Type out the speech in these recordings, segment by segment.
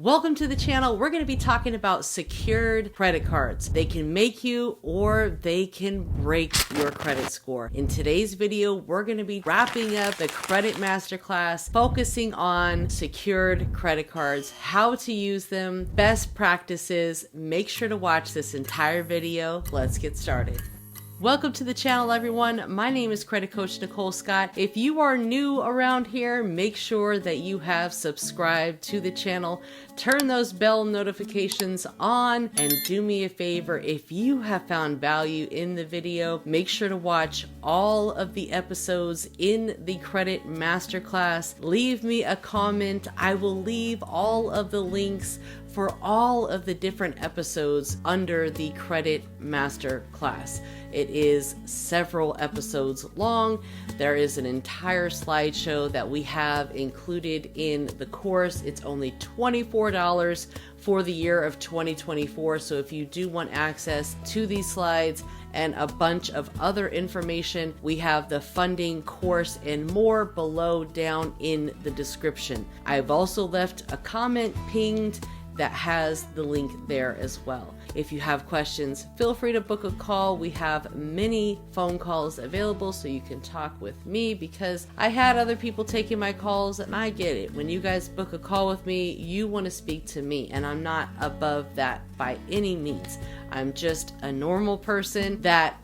Welcome to the channel. We're going to be talking about secured credit cards. They can make you or they can break your credit score. In today's video, we're going to be wrapping up the credit masterclass, focusing on secured credit cards, how to use them, best practices. Make sure to watch this entire video. Let's get started. Welcome to the channel, everyone. My name is Credit Coach Nicole Scott. If you are new around here, make sure that you have subscribed to the channel. Turn those bell notifications on, and do me a favor, if you have found value in the video, make sure to watch all of the episodes in the Credit Masterclass. Leave me a comment. I will leave all of the links for all of the different episodes under the Credit Masterclass. It is several episodes long. There is an entire slideshow that we have included in the course. It's only $24 for the year of 2024. So if you do want access to these slides and a bunch of other information, we have the funding, course, and more below down in the description. I've also left a comment pinged that has the link there as well. If you have questions, feel free to book a call. We have many phone calls available so you can talk with me, because I had other people taking my calls, and I get it. When you guys book a call with me, you want to speak to me, and I'm not above that by any means. I'm just a normal person that,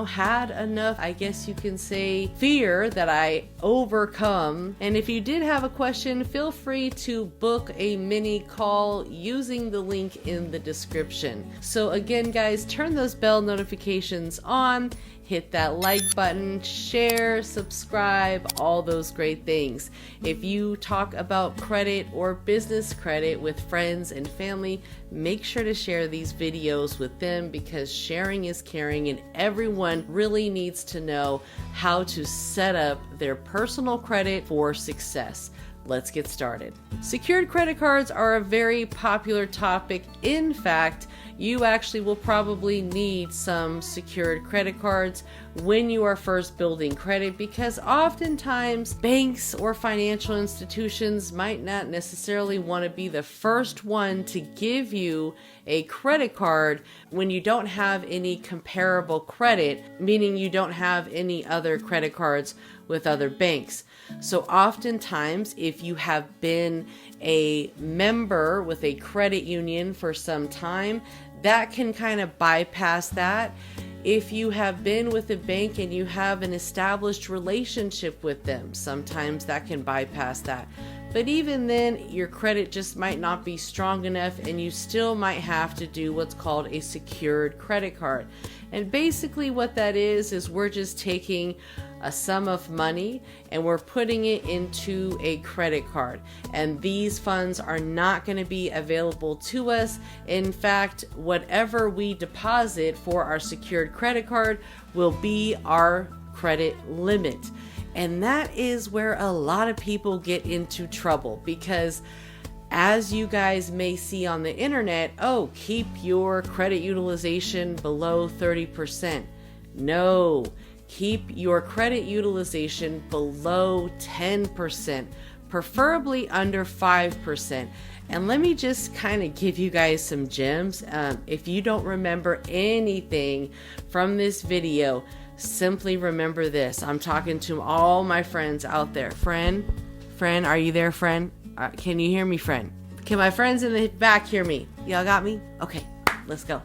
had enough, I guess you can say, fear that I overcome. And if you did have a question, feel free to book a mini call using the link in the description. So again, guys, turn those bell notifications on. Hit that like button, share, subscribe, all those great things. If you talk about credit or business credit with friends and family, make sure to share these videos with them, because sharing is caring, and everyone really needs to know how to set up their personal credit for success. Let's get started. Secured credit cards are a very popular topic. In fact, you actually will probably need some secured credit cards when you are first building credit, because oftentimes banks or financial institutions might not necessarily want to be the first one to give you a credit card when you don't have any comparable credit, meaning you don't have any other credit cards with other banks. So oftentimes, if you have been a member with a credit union for some time, that can kind of bypass that. If you have been with a bank and you have an established relationship with them, sometimes that can bypass that. But even then, your credit just might not be strong enough, and you still might have to do what's called a secured credit card. And basically what that is we're just taking a sum of money and we're putting it into a credit card. And these funds are not going to be available to us. In fact, whatever we deposit for our secured credit card will be our credit limit. And that is where a lot of people get into trouble, because as you guys may see on the internet, keep your credit utilization below 30%. No, keep your credit utilization below 10%, preferably under 5%. And let me just kind of give you guys some gems. If you don't remember anything from this video, simply remember this. I'm talking to all my friends out there. Friend, are you there, friend? Can you hear me, friend? Can my friends in the back hear me? Y'all got me? Okay, let's go.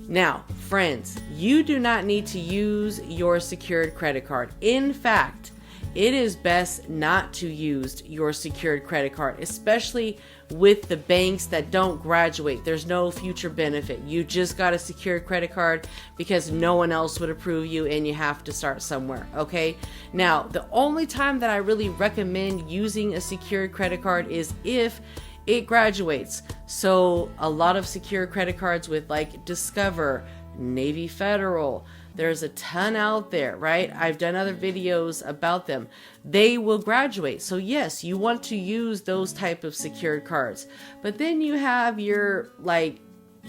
Now, friends, you do not need to use your secured credit card. In fact, it is best not to use your secured credit card, especially with the banks that don't graduate. There's no future benefit. You just got a secured credit card because no one else would approve you, and you have to start somewhere, okay? Now, the only time that I really recommend using a secured credit card is if it graduates. So a lot of secured credit cards with like Discover, Navy Federal, there's a ton out there, right? I've done other videos about them. They will graduate. So yes, you want to use those type of secured cards. But then you have your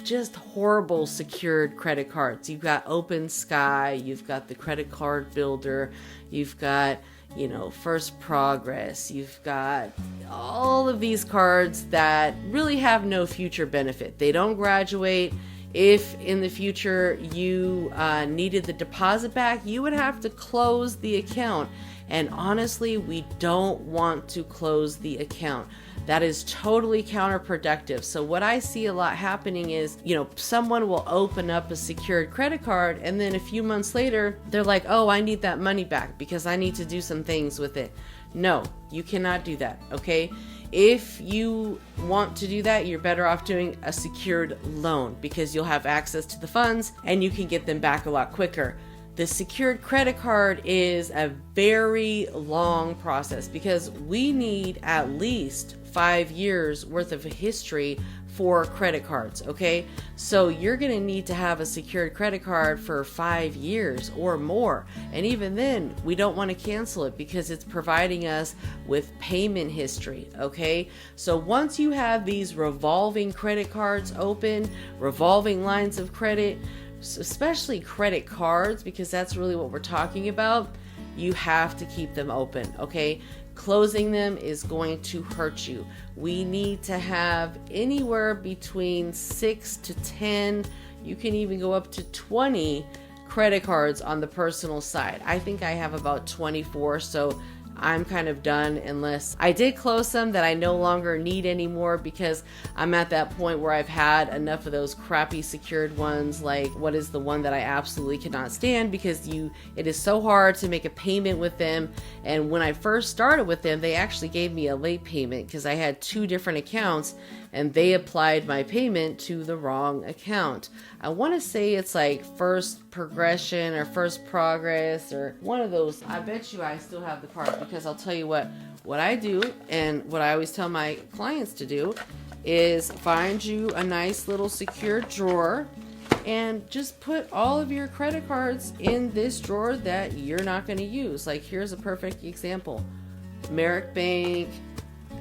just horrible secured credit cards. You've got Open Sky, you've got the Credit Card Builder, you've got First Progress. You've got all of these cards that really have no future benefit. They don't graduate. If in the future you needed the deposit back, you would have to close the account. And honestly, we don't want to close the account. That is totally counterproductive. So what I see a lot happening is, someone will open up a secured credit card and then a few months later, they're like, oh, I need that money back because I need to do some things with it. No, you cannot do that, okay? If you want to do that, you're better off doing a secured loan because you'll have access to the funds and you can get them back a lot quicker. The secured credit card is a very long process because we need at least 5 years worth of history for credit cards, okay? So you're gonna need to have a secured credit card for 5 years or more. And even then, we don't wanna cancel it because it's providing us with payment history, okay? So once you have these revolving credit cards open, revolving lines of credit, especially credit cards, because that's really what we're talking about, you have to keep them open, okay? Closing them is going to hurt you. We need to have anywhere between 6 to 10, you can even go up to 20 credit cards on the personal side. I think I have about 24, so I'm kind of done unless I did close some that I no longer need anymore because I'm at that point where I've had enough of those crappy secured ones. Like, what is the one that I absolutely cannot stand because it is so hard to make a payment with them. And when I first started with them, they actually gave me a late payment because I had 2 different accounts and they applied my payment to the wrong account. I want to say it's like First Progression or First Progress or one of those. I bet you I still have the card because I'll tell you what I do and what I always tell my clients to do is find you a nice little secure drawer and just put all of your credit cards in this drawer that you're not going to use. Like, here's a perfect example. Merrick Bank,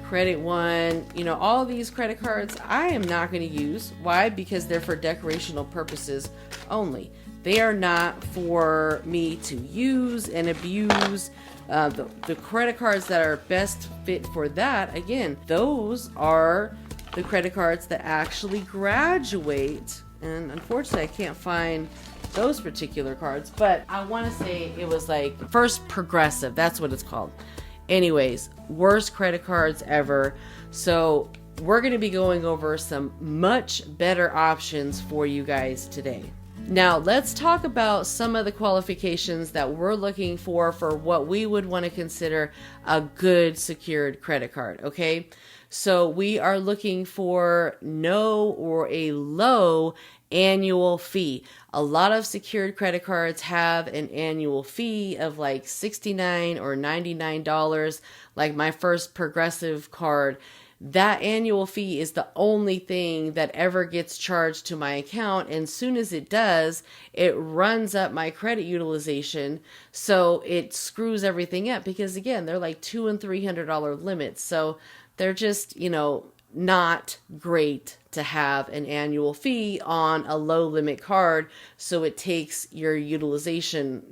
Credit One, all these credit cards I am not going to use. Why? Because they're for decorational purposes only. They are not for me to use and abuse. The credit cards that are best fit for that, again, those are the credit cards that actually graduate. And unfortunately, I can't find those particular cards, but I want to say it was like First Progressive. That's what it's called. Anyways, worst credit cards ever. So we're going to be going over some much better options for you guys today. Now, let's talk about some of the qualifications that we're looking for what we would want to consider a good secured credit card, okay? So we are looking for no or a low annual fee. A lot of secured credit cards have an annual fee of like $69 or $99. Like my First Progressive card, that annual fee is the only thing that ever gets charged to my account. And soon as it does, it runs up my credit utilization. So it screws everything up because, again, they're like $200 and $300 limits. So they're just, not great to have an annual fee on a low limit card. So it takes your utilization,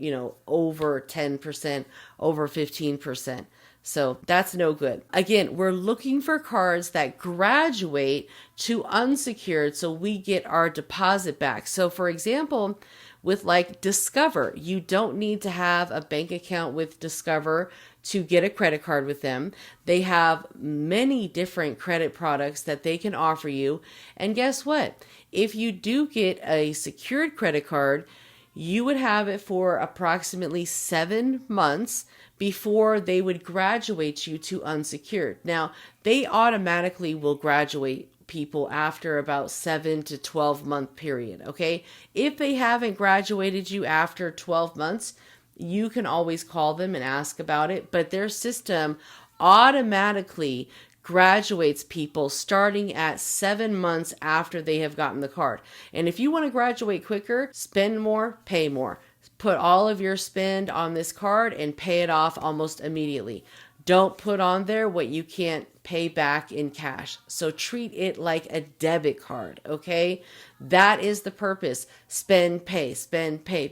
over 10%, over 15%. So that's no good. Again, we're looking for cards that graduate to unsecured so we get our deposit back. So for example, with like Discover, you don't need to have a bank account with Discover to get a credit card with them. They have many different credit products that they can offer you. And guess what? If you do get a secured credit card, you would have it for approximately 7 months before they would graduate you to unsecured. Now, they automatically will graduate people after about 7 to 12 month period, okay? If they haven't graduated you after 12 months, you can always call them and ask about it, but their system automatically graduates people starting at 7 months after they have gotten the card. And if you want to graduate quicker, spend more, pay more. Put all of your spend on this card and pay it off almost immediately. Don't put on there what you can't pay back in cash. So treat it like a debit card, okay? That is the purpose. Spend, pay,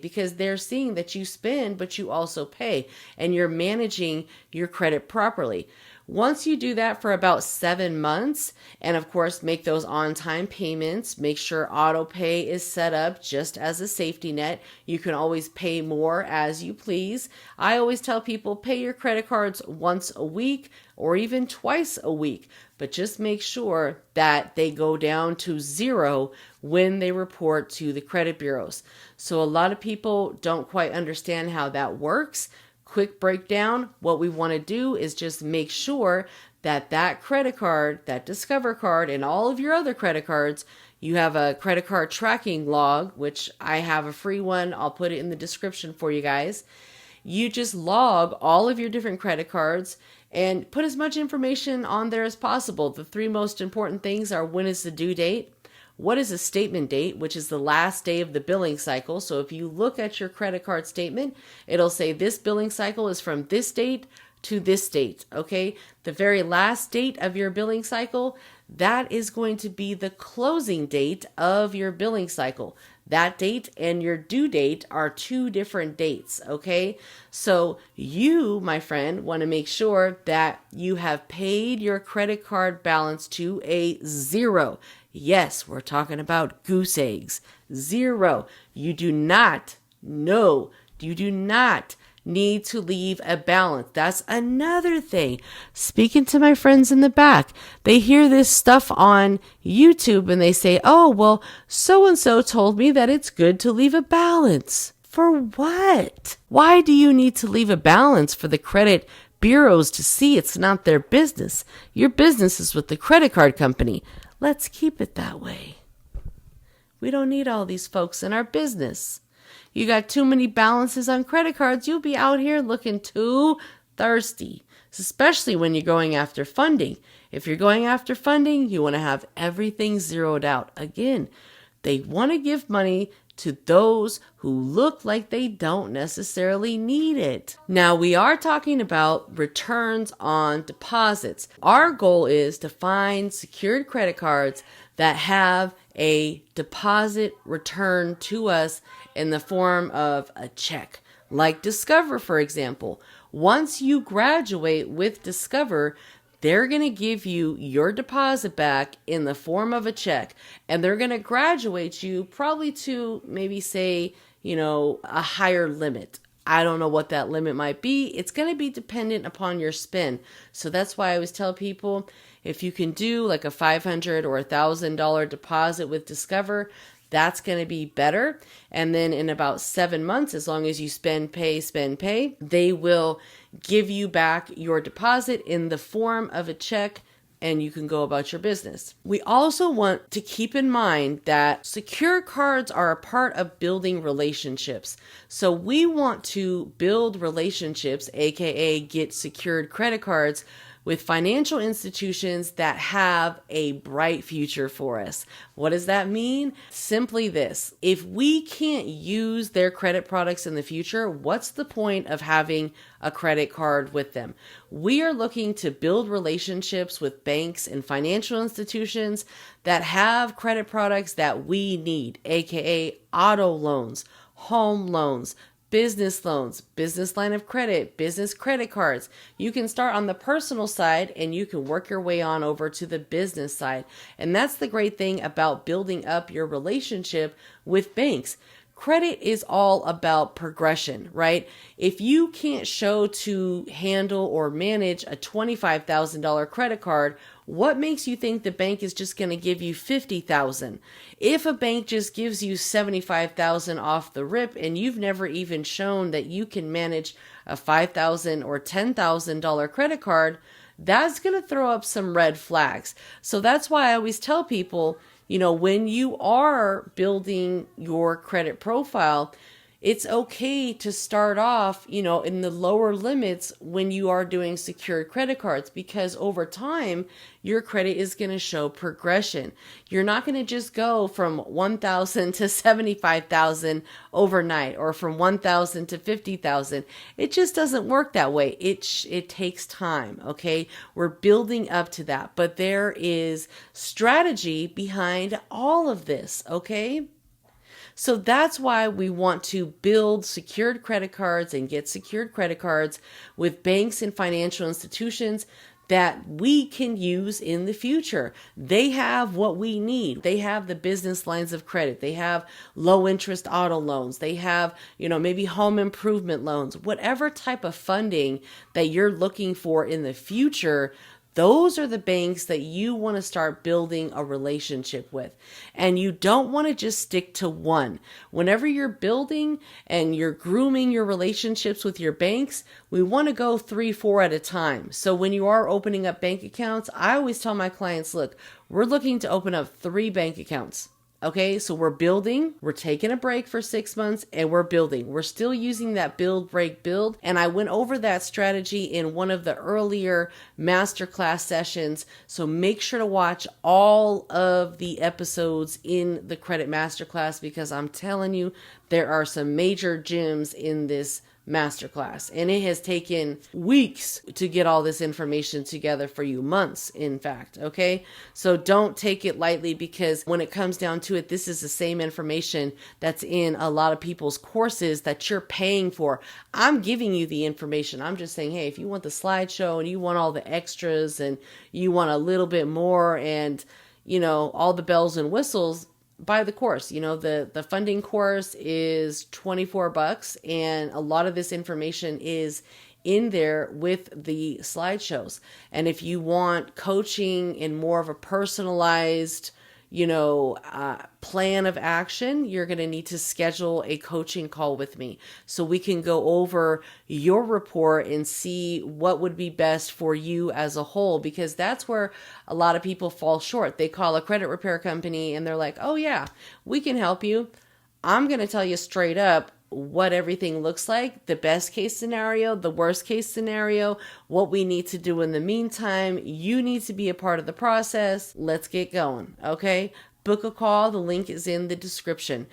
because they're seeing that you spend, but you also pay, and you're managing your credit properly. Once you do that for about 7 months, and of course, make those on-time payments, make sure auto pay is set up just as a safety net. You can always pay more as you please. I always tell people pay your credit cards once a week or even twice a week, but just make sure that they go down to 0 when they report to the credit bureaus. So a lot of people don't quite understand how that works. Quick breakdown, what we want to do is just make sure that that credit card, that Discover card, and all of your other credit cards, you have a credit card tracking log, which I have a free one. I'll put it in the description for you guys. You just log all of your different credit cards and put as much information on there as possible. The 3 most important things are: when is the due date? What is a statement date, which is the last day of the billing cycle? So if you look at your credit card statement, it'll say this billing cycle is from this date to this date, okay? The very last date of your billing cycle, that is going to be the closing date of your billing cycle. That date and your due date are 2 different dates, okay? So you, my friend, want to make sure that you have paid your credit card balance to a 0. Yes, we're talking about goose eggs. 0. You do not need to leave a balance. That's another thing. Speaking to my friends in the back, they hear this stuff on YouTube and they say, oh, well, so-and-so told me that it's good to leave a balance. For what? Why do you need to leave a balance for the credit bureaus to see? It's not their business. Your business is with the credit card company. Let's keep it that way. We don't need all these folks in our business. You got too many balances on credit cards, you'll be out here looking too thirsty, especially when you're going after funding. If you're going after funding, you want to have everything zeroed out. Again, they want to give money to those who look like they don't necessarily need it. Now, we are talking about returns on deposits. Our goal is to find secured credit cards that have a deposit return to us in the form of a check. Like Discover, for example. Once you graduate with Discover, they're going to give you your deposit back in the form of a check, and they're going to graduate you probably to maybe say, a higher limit. I don't know what that limit might be. It's going to be dependent upon your spend. So that's why I always tell people, if you can do like a $500 or $1,000 deposit with Discover, that's going to be better. And then in about 7 months, as long as you spend, pay, they will give you back your deposit in the form of a check, and you can go about your business. We also want to keep in mind that secure cards are a part of building relationships. So we want to build relationships, aka get secured credit cards, with financial institutions that have a bright future for us. What does that mean? Simply this: if we can't use their credit products in the future, what's the point of having a credit card with them? We are looking to build relationships with banks and financial institutions that have credit products that we need, aka auto loans, home loans, business loans, business line of credit, business credit cards. You can start on the personal side and you can work your way on over to the business side. And that's the great thing about building up your relationship with banks. Credit is all about progression, right? If you can't show to handle or manage a $25,000 credit card, what makes you think the bank is just going to give you $50,000? If a bank just gives you $75,000 off the rip and you've never even shown that you can manage a $5,000 or $10,000 credit card, that's going to throw up some red flags. So that's why I always tell people, when you are building your credit profile, It's okay to start off, in the lower limits when you are doing secured credit cards, because over time, your credit is going to show progression. You're not going to just go from 1,000 to 75,000 overnight, or from 1,000 to 50,000. It just doesn't work that way. It takes time. Okay. We're building up to that, but there is strategy behind all of this. Okay. So that's why we want to build secured credit cards and get secured credit cards with banks and financial institutions that we can use in the future. They have what we need. They have the business lines of credit. They have low interest auto loans. They have, maybe home improvement loans. Whatever type of funding that you're looking for in the future, those are the banks that you want to start building a relationship with. And you don't want to just stick to one. Whenever you're building and you're grooming your relationships with your banks, we want to go 3, 4 at a time. So when you are opening up bank accounts, I always tell my clients, look, we're looking to open up 3 bank accounts. Okay, so we're building, we're taking a break for 6 months, and we're building. We're still using that build, break, build. And I went over that strategy in one of the earlier masterclass sessions. So make sure to watch all of the episodes in the credit masterclass, because I'm telling you, there are some major gems in this masterclass, and it has taken weeks to get all this information together for you, months in fact. Okay, so don't take it lightly, because when it comes down to it, this is the same information that's in a lot of people's courses that you're paying for. I'm giving you the information. I'm just saying, hey, if you want the slideshow and you want all the extras and you want a little bit more and all the bells and whistles, buy the course. The funding course is $24, and a lot of this information is in there with the slideshows. And if you want coaching in more of a personalized, plan of action, you're going to need to schedule a coaching call with me so we can go over your report and see what would be best for you as a whole, because that's where a lot of people fall short. They call a credit repair company and they're like, oh yeah, we can help you. I'm going to tell you straight up what everything looks like, the best case scenario, the worst case scenario, what we need to do in the meantime. You need to be a part of the process. Let's get going. Okay. Book a call. The link is in the description.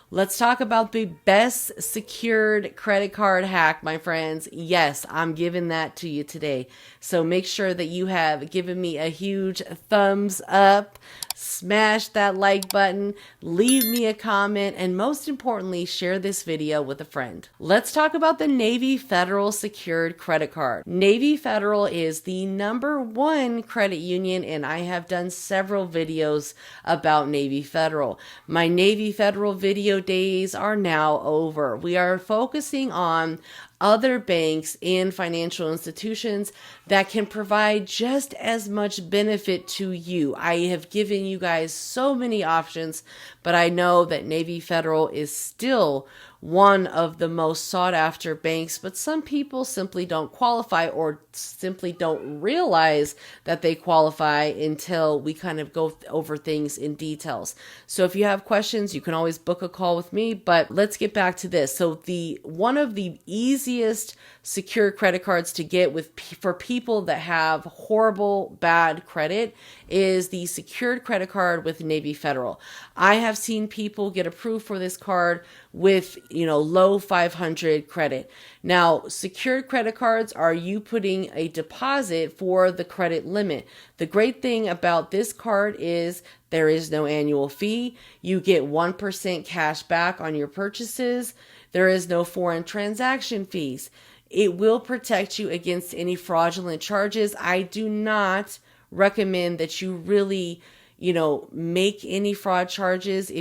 Let's talk about the best secured credit card hack, my friends. Yes, I'm giving that to you today. So make sure that you have given me a huge thumbs up. Smash that like button, leave me a comment, and most importantly, share this video with a friend. Let's talk about the Navy Federal Secured Credit Card. Navy Federal is the #1 credit union, and I have done several videos about Navy Federal. My Navy Federal video days are now over. We are focusing on other banks and financial institutions that can provide just as much benefit to you. I have given you guys so many options, but I know that Navy Federal is still one of the most sought after banks, but some people simply don't qualify or simply don't realize that they qualify until we kind of go over things in details. So if you have questions, you can always book a call with me, but let's get back to this. So one of the easiest secure credit cards to get for people that have horrible, bad credit is the secured credit card with Navy Federal. I have seen people get approved for this card with, low 500 credit. Now, secured credit cards are you putting a deposit for the credit limit. The great thing about this card is there is no annual fee. You get 1% cash back on your purchases. There is no foreign transaction fees. It will protect you against any fraudulent charges. I do not recommend that you really, make any fraud charges.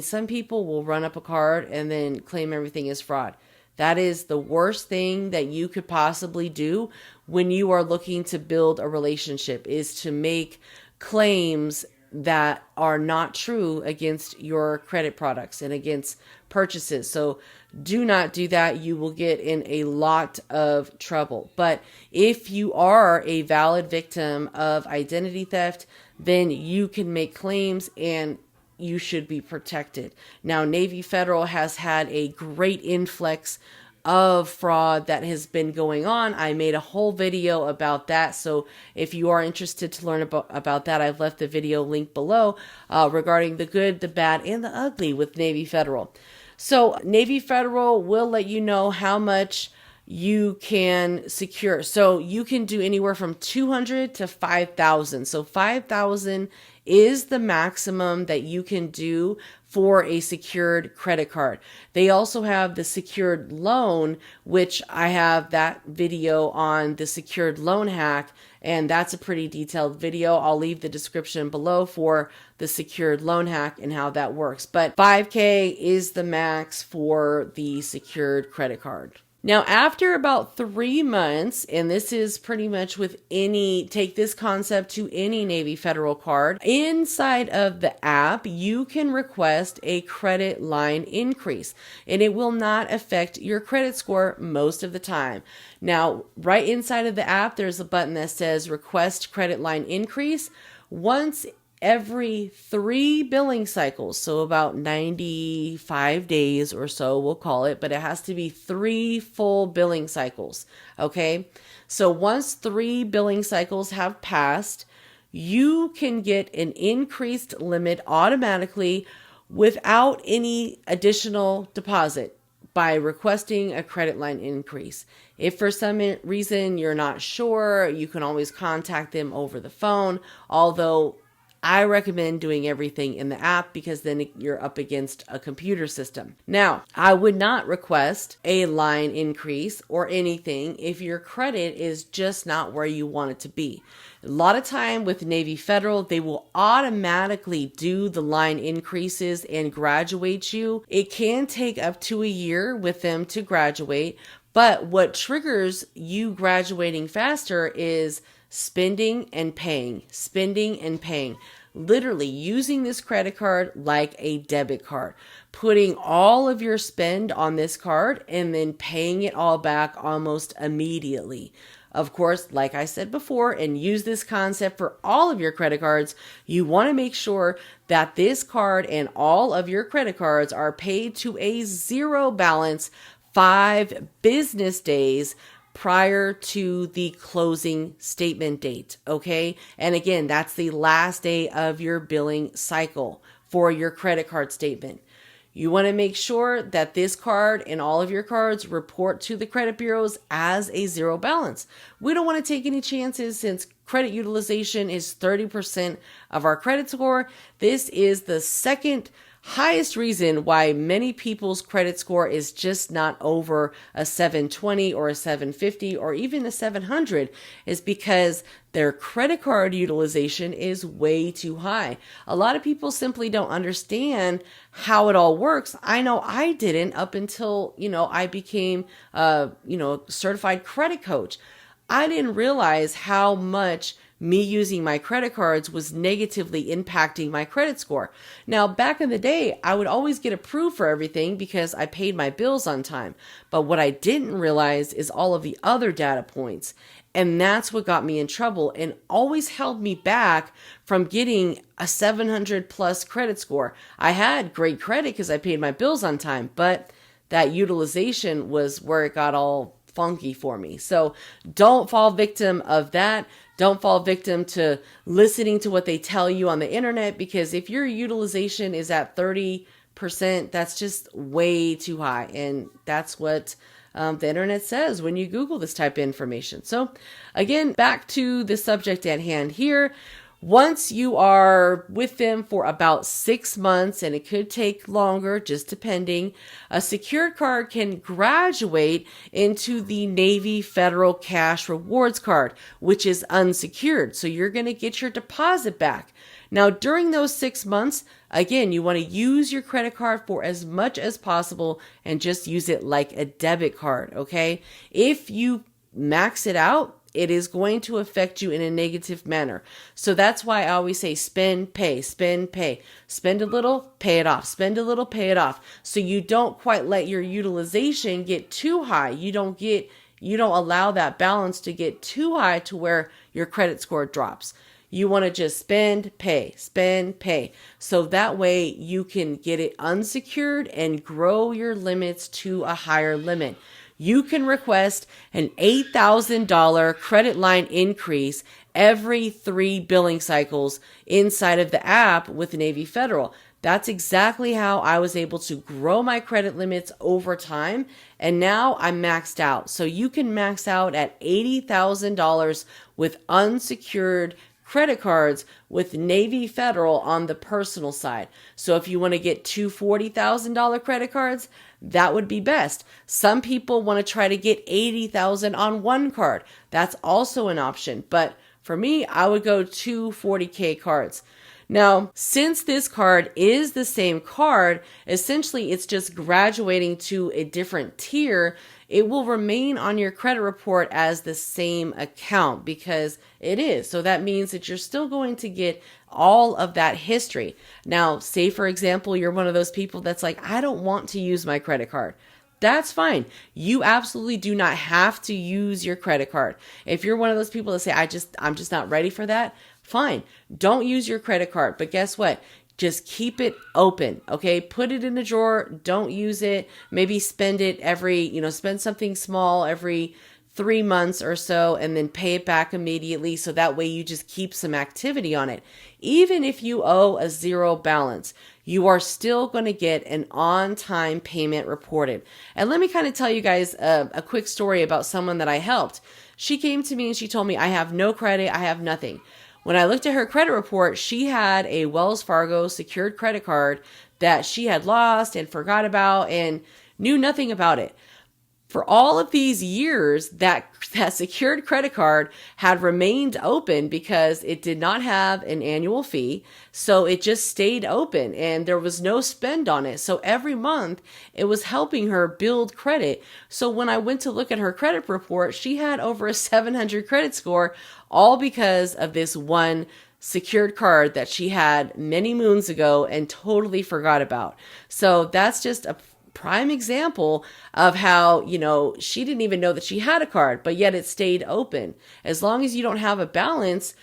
Some people will run up a card and then claim everything is fraud. That is the worst thing that you could possibly do when you are looking to build a relationship, is to make claims that are not true against your credit products and against purchases. So do not do that. You will get in a lot of trouble. But if you are a valid victim of identity theft, then you can make claims, and you should be protected. Now, Navy Federal has had a great influx of fraud that has been going on. I made a whole video about that. So if you are interested to learn about that, I've left the video link below regarding the good, the bad, and the ugly with Navy Federal. So Navy Federal will let you know how much you can secure. So you can do anywhere from 200 to 5,000. So 5,000 is the maximum that you can do for a secured credit card. They also have the secured loan, which I have that video on the secured loan hack, and that's a pretty detailed video. I'll leave the description below for the secured loan hack and how that works. But 5K is the max for the secured credit card. Now, after about 3 months, and this is pretty much with take this concept to any Navy Federal card, inside of the app, you can request a credit line increase, and it will not affect your credit score most of the time. Now, right inside of the app, there's a button that says request credit line increase. Once every 3 billing cycles, so about 95 days or so, we'll call it, but it has to be 3 full billing cycles, okay? So once 3 billing cycles have passed, you can get an increased limit automatically without any additional deposit by requesting a credit line increase. If for some reason you're not sure, you can always contact them over the phone, although I recommend doing everything in the app because then you're up against a computer system. Now, I would not request a line increase or anything if your credit is just not where you want it to be. A lot of time with Navy Federal, they will automatically do the line increases and graduate you. It can take up to a year with them to graduate, but what triggers you graduating faster is spending and paying, literally using this credit card like a debit card, putting all of your spend on this card and then paying it all back almost immediately. Of course, like I said before, and use this concept for all of your credit cards, you want to make sure that this card and all of your credit cards are paid to a 0 balance 5 business days prior to the closing statement date, okay? And again, that's the last day of your billing cycle for your credit card statement. You want to make sure that this card and all of your cards report to the credit bureaus as a 0 balance. We don't want to take any chances since credit utilization is 30% of our credit score. This is the second highest reason why many people's credit score is just not over a 720 or a 750 or even a 700 is because their credit card utilization is way too high. A lot of people simply don't understand how it all works. I know I didn't up until, I became certified credit coach. I didn't realize how much me using my credit cards was negatively impacting my credit score. Now, back in the day, I would always get approved for everything because I paid my bills on time. But what I didn't realize is all of the other data points. And that's what got me in trouble and always held me back from getting a 700 plus credit score. I had great credit because I paid my bills on time, but that utilization was where it got all funky for me. So don't fall victim of that. Don't fall victim to listening to what they tell you on the internet, because if your utilization is at 30%, that's just way too high. And that's what the internet says when you Google this type of information. So again, back to the subject at hand here. Once you are with them for about 6 months, and it could take longer, just depending, a secured card can graduate into the Navy Federal Cash Rewards card, which is unsecured. So you're going to get your deposit back. Now, during those 6 months, again, you want to use your credit card for as much as possible and just use it like a debit card, okay? If you max it out, it is going to affect you in a negative manner. So that's why I always say spend, pay, spend, pay. Spend a little, pay it off. Spend a little, pay it off. So you don't quite let your utilization get too high. You don't allow that balance to get too high to where your credit score drops. You want to just spend, pay, spend, pay. So that way you can get it unsecured and grow your limits to a higher limit. You can request an $8,000 credit line increase every 3 billing cycles inside of the app with Navy Federal. That's exactly how I was able to grow my credit limits over time. And now I'm maxed out. So you can max out at $80,000 with unsecured credit cards with Navy Federal on the personal side. So if you want to get two $40,000 credit cards, that would be best. Some people want to try to get $80,000 on one card. That's also an option. But for me, I would go two $40K cards. Now, since this card is the same card, essentially it's just graduating to a different tier. It will remain on your credit report as the same account because it is. So that means that you're still going to get all of that history. Now, say for example, you're one of those people that's like, I don't want to use my credit card. That's fine. You absolutely do not have to use your credit card. If you're one of those people that say, I'm just not ready for that, fine. Don't use your credit card. But guess what? Just keep it open, okay? Put it in a drawer. Don't use it. Maybe spend it spend something small every 3 months or so and then pay it back immediately. So that way you just keep some activity on it. Even if you owe a zero balance, you are still going to get an on-time payment reported. And let me kind of tell you guys a quick story about someone that I helped. She came to me and she told me, I have no credit. I have nothing. When I looked at her credit report, she had a Wells Fargo secured credit card that she had lost and forgot about and knew nothing about it. For all of these years, that secured credit card had remained open because it did not have an annual fee. So it just stayed open and there was no spend on it. So every month it was helping her build credit. So when I went to look at her credit report, she had over a 700 credit score, all because of this one secured card that she had many moons ago and totally forgot about. So that's just a prime example of how, she didn't even know that she had a card, but yet it stayed open. As long as you don't have a balance,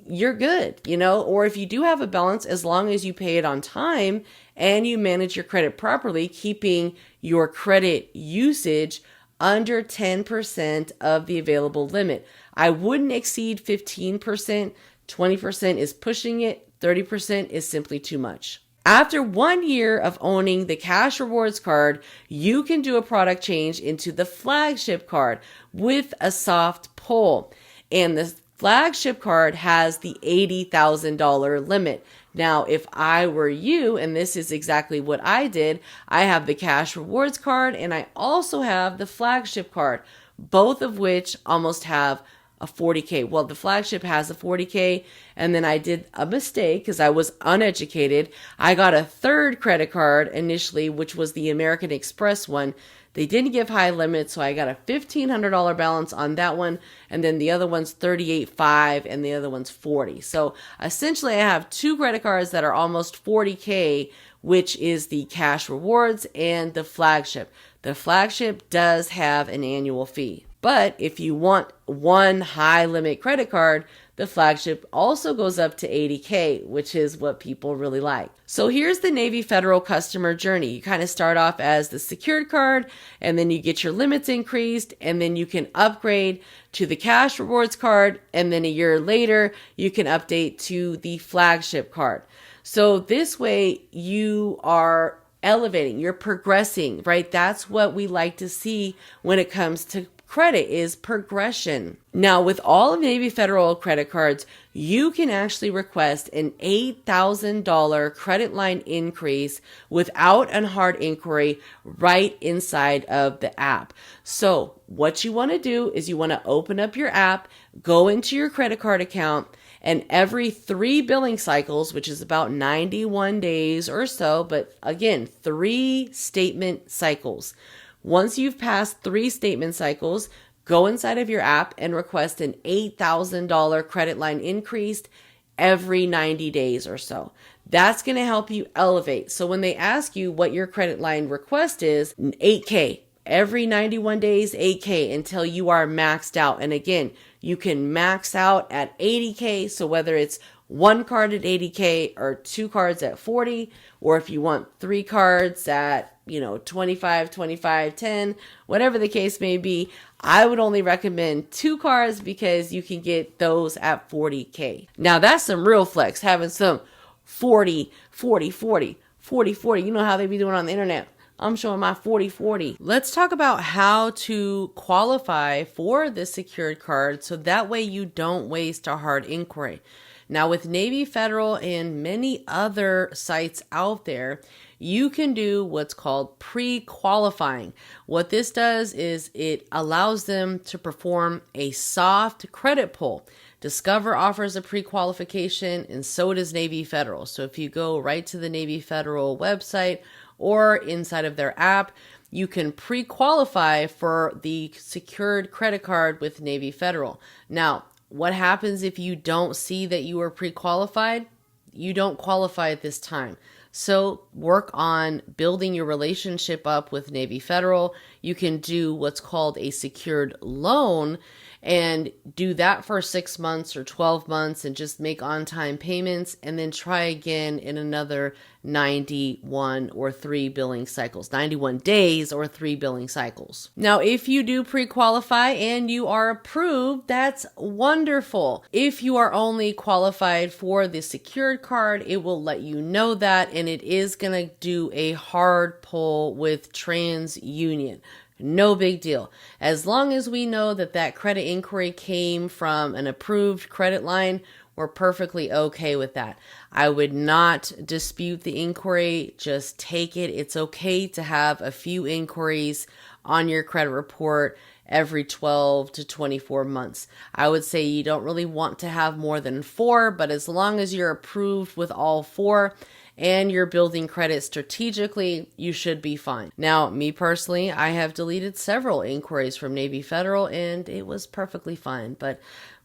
you're good, or if you do have a balance, as long as you pay it on time and you manage your credit properly, keeping your credit usage under 10% of the available limit. I wouldn't exceed 15%, 20% is pushing it, 30% is simply too much. After 1 year of owning the Cash Rewards card, you can do a product change into the Flagship card with a soft pull. And the Flagship card has the $80,000 limit. Now, if I were you, and this is exactly what I did, I have the Cash Rewards card and I also have the Flagship card, both of which almost have a 40K. Well, the Flagship has a 40K, and then I did a mistake because I was uneducated. I got a third credit card initially, which was the American Express one. They didn't give high limits, so I got a $1,500 balance on that one, and then the other one's $38,500 and the other one's $40,000. So essentially I have two credit cards that are almost $40K, which is the Cash Rewards and the Flagship. The Flagship does have an annual fee. But if you want one high limit credit card, the Flagship also goes up to $80K, which is what people really like. So here's the Navy Federal customer journey. You kind of start off as the secured card, and then you get your limits increased, and then you can upgrade to the Cash Rewards card, and then a year later, you can update to the Flagship card. So this way you are elevating, you're progressing, right? That's what we like to see when it comes to credit, is progression. Now, with all of Navy Federal credit cards, you can actually request an $8,000 credit line increase without a hard inquiry right inside of the app. So what you want to do is you want to open up your app, go into your credit card account, and every 3 billing cycles, which is about 91 days or so, but again, 3 statement cycles. Once you've passed 3 statement cycles, go inside of your app and request an $8,000 credit line increased every 90 days or so. That's going to help you elevate. So when they ask you what your credit line request is, $8K. every 91 days, 8K until you are maxed out. And again, you can max out at 80K. So whether it's one card at 80K or two cards at 40, or if you want three cards at, 25, 25, 10, whatever the case may be, I would only recommend two cards because you can get those at 40K. Now that's some real flex, having some 40, 40, 40, 40, 40. You know how they be doing on the internet. I'm showing my 40, 40. Let's talk about how to qualify for the secured card so that way you don't waste a hard inquiry. Now with Navy Federal and many other sites out there, you can do what's called pre-qualifying. What this does is it allows them to perform a soft credit pull. Discover offers a pre-qualification and so does Navy Federal. So if you go right to the Navy Federal website or inside of their app, you can pre-qualify for the secured credit card with Navy Federal. Now, what happens if you don't see that you are pre-qualified? You don't qualify at this time. So work on building your relationship up with Navy Federal. You can do what's called a secured loan and do that for 6 months or 12 months and just make on-time payments and then try again in another 91 or 3 billing cycles, 91 days or 3 billing cycles. Now, if you do pre-qualify and you are approved, that's wonderful. If you are only qualified for the secured card, it will let you know that, and it is going to do a hard pull with TransUnion. No big deal. As long as we know that that credit inquiry came from an approved credit line, we're perfectly okay with that. I would not dispute the inquiry. Just take it. It's okay to have a few inquiries on your credit report every 12 to 24 months. I would say you don't really want to have more than 4, but as long as you're approved with all 4, and you're building credit strategically, you should be fine. Now, me personally, I have deleted several inquiries from Navy Federal and it was perfectly fine. But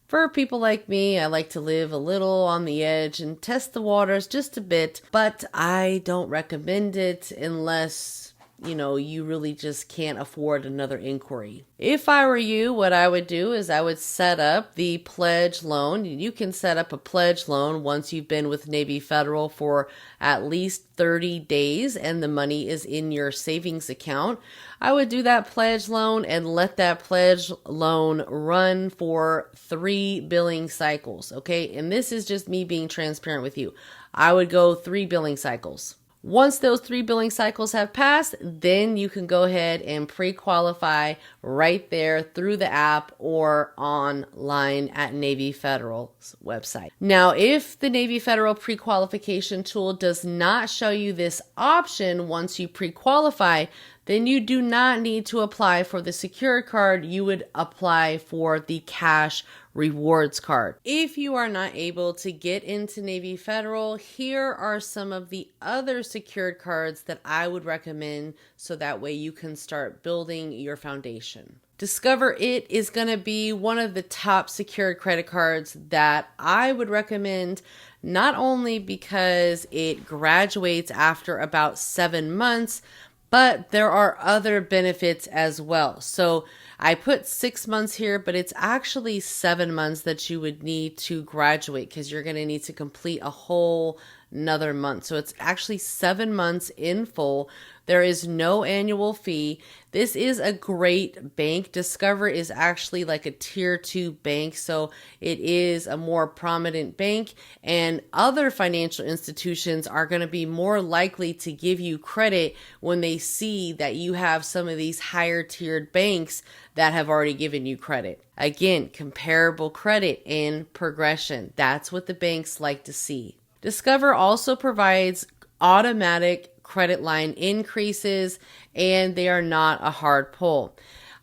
for people like me, I like to live a little on the edge and test the waters just a bit, but I don't recommend it unless you really just can't afford another inquiry. If I were you, what I would do is I would set up the pledge loan. You can set up a pledge loan once you've been with Navy Federal for at least 30 days and the money is in your savings account. I would do that pledge loan and let that pledge loan run for 3 billing cycles, okay? And this is just me being transparent with you. I would go 3 billing cycles. Once those 3 billing cycles have passed, then you can go ahead and pre-qualify right there through the app or online at Navy Federal's website. Now, if the Navy Federal pre-qualification tool does not show you this option once you pre-qualify, then you do not need to apply for the secured card. You would apply for the cash rewards card. If you are not able to get into Navy Federal, here are some of the other secured cards that I would recommend so that way you can start building your foundation. Discover It is going to be one of the top secured credit cards that I would recommend, not only because it graduates after about 7 months, but there are other benefits as well. So I put 6 months here, but it's actually 7 months that you would need to graduate because you're going to need to complete a whole another month. So it's actually 7 months in full. There is no annual fee. This is a great bank. Discover is actually like a tier 2 bank. So it is a more prominent bank, and other financial institutions are going to be more likely to give you credit when they see that you have some of these higher tiered banks that have already given you credit. Again, comparable credit and progression. That's what the banks like to see. Discover also provides automatic credit line increases, and they are not a hard pull.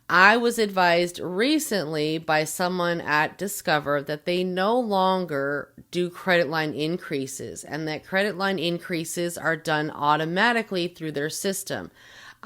I was advised recently by someone at Discover that they no longer do credit line increases and that credit line increases are done automatically through their system.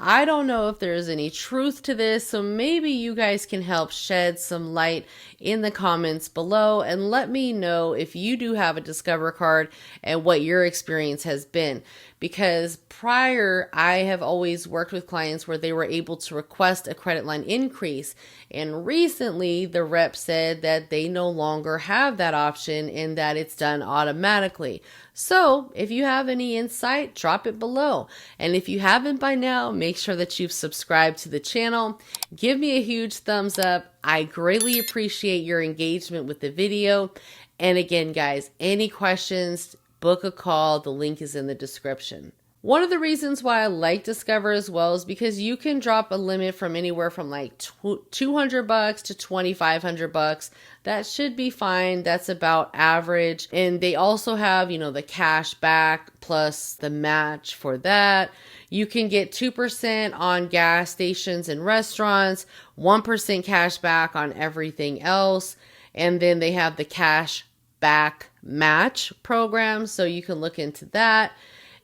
I don't know if there's any truth to this, so maybe you guys can help shed some light in the comments below and let me know if you do have a Discover card and what your experience has been. Because prior, I have always worked with clients where they were able to request a credit line increase. And recently, the rep said that they no longer have that option and that it's done automatically. So if you have any insight, drop it below. And if you haven't by now, make sure that you've subscribed to the channel. Give me a huge thumbs up. I greatly appreciate your engagement with the video. And again, guys, any questions, book a call. The link is in the description. One of the reasons why I like Discover as well is because you can drop a limit from anywhere from like $200 to $2,500. That should be fine. That's about average. And they also have, you know, the cash back plus the match for that. You can get 2% on gas stations and restaurants, 1% cash back on everything else. And then they have the cash back match program. So you can look into that.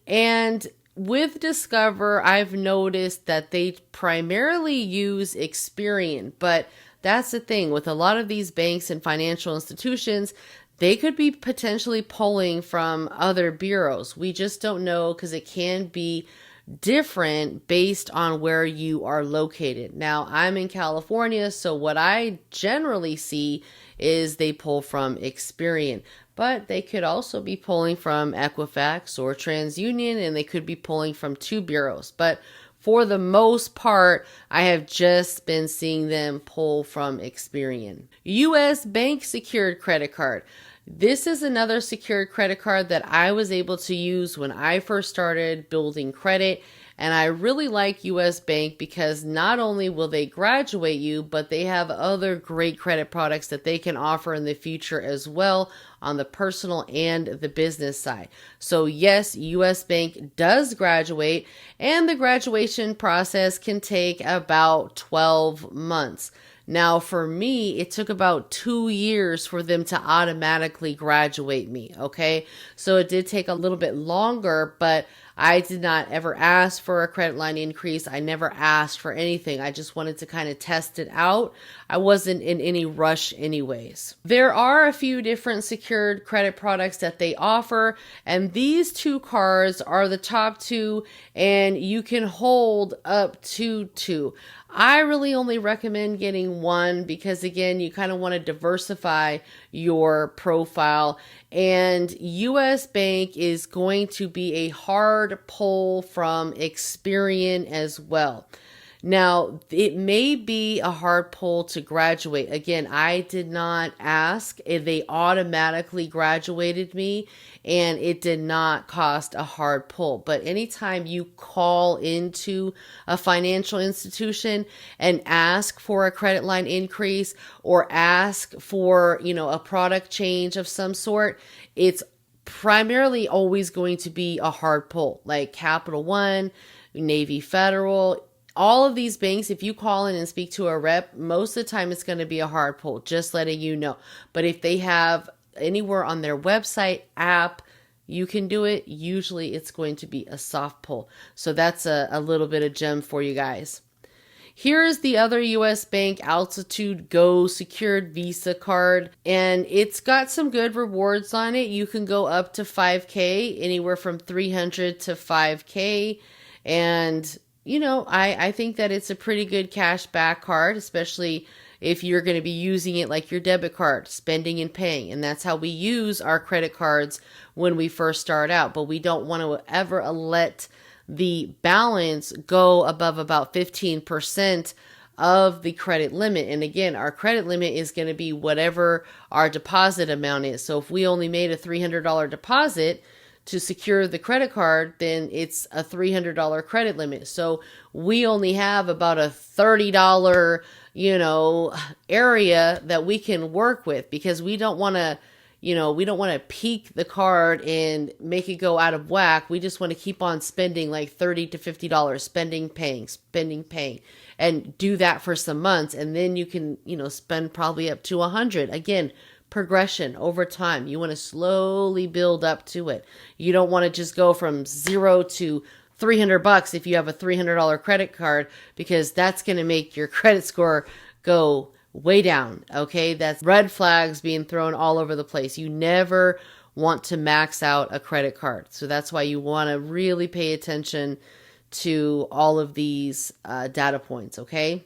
And with Discover, I've noticed that they primarily use Experian, but that's the thing with a lot of these banks and financial institutions, they could be potentially pulling from other bureaus. We just don't know because it can be different based on where you are located. Now, I'm in California, so what I generally see is they pull from Experian. But they could also be pulling from Equifax or TransUnion, and they could be pulling from two bureaus. But for the most part, I have just been seeing them pull from Experian. U.S. Bank Secured Credit Card. This is another secured credit card that I was able to use when I first started building credit. And I really like US Bank because not only will they graduate you, but they have other great credit products that they can offer in the future as well on the personal and the business side. So yes, US Bank does graduate, and the graduation process can take about 12 months. Now, for me, it took about 2 years for them to automatically graduate me, okay? So it did take a little bit longer, but I did not ever ask for a credit line increase. I never asked for anything. I just wanted to kind of test it out. I wasn't in any rush anyways. There are a few different secured credit products that they offer, and these two cards are the top two, and you can hold up to two. I really only recommend getting one because, again, you kind of want to diversify your profile. And US Bank is going to be a hard pull from Experian as well. Now, it may be a hard pull to graduate. Again, I did not ask. They automatically graduated me, and it did not cost a hard pull. But anytime you call into a financial institution and ask for a credit line increase or ask for, you know, a product change of some sort, it's primarily always going to be a hard pull, like Capital One, Navy Federal. All of these banks, if you call in and speak to a rep, most of the time it's going to be a hard pull, just letting you know. But if they have anywhere on their website, app, you can do it. Usually it's going to be a soft pull. So that's a little bit of gem for you guys. Here's the other US Bank Altitude Go secured Visa card, and it's got some good rewards on it. You can go up to 5K, anywhere from 300 to 5K. And you know, I think that it's a pretty good cash back card, especially if you're going to be using it like your debit card, spending and paying. And that's how we use our credit cards when we first start out. But we don't want to ever let the balance go above about 15% of the credit limit. And again, our credit limit is going to be whatever our deposit amount is. So if we only made a $300 deposit to secure the credit card, then it's a $300 credit limit. So we only have about a $30, you know, area that we can work with, because we don't want to, you know, we don't want to peak the card and make it go out of whack. We just want to keep on spending like $30 to $50, spending, paying, and do that for some months. And then you can, you know, spend probably up to 100. Again, progression over time. You want to slowly build up to it. You don't want to just go from 0 to $300 if you have a $300 credit card, because that's going to make your credit score go way down. Okay. That's red flags being thrown all over the place. You never want to max out a credit card. So that's why you want to really pay attention to all of these data points. Okay.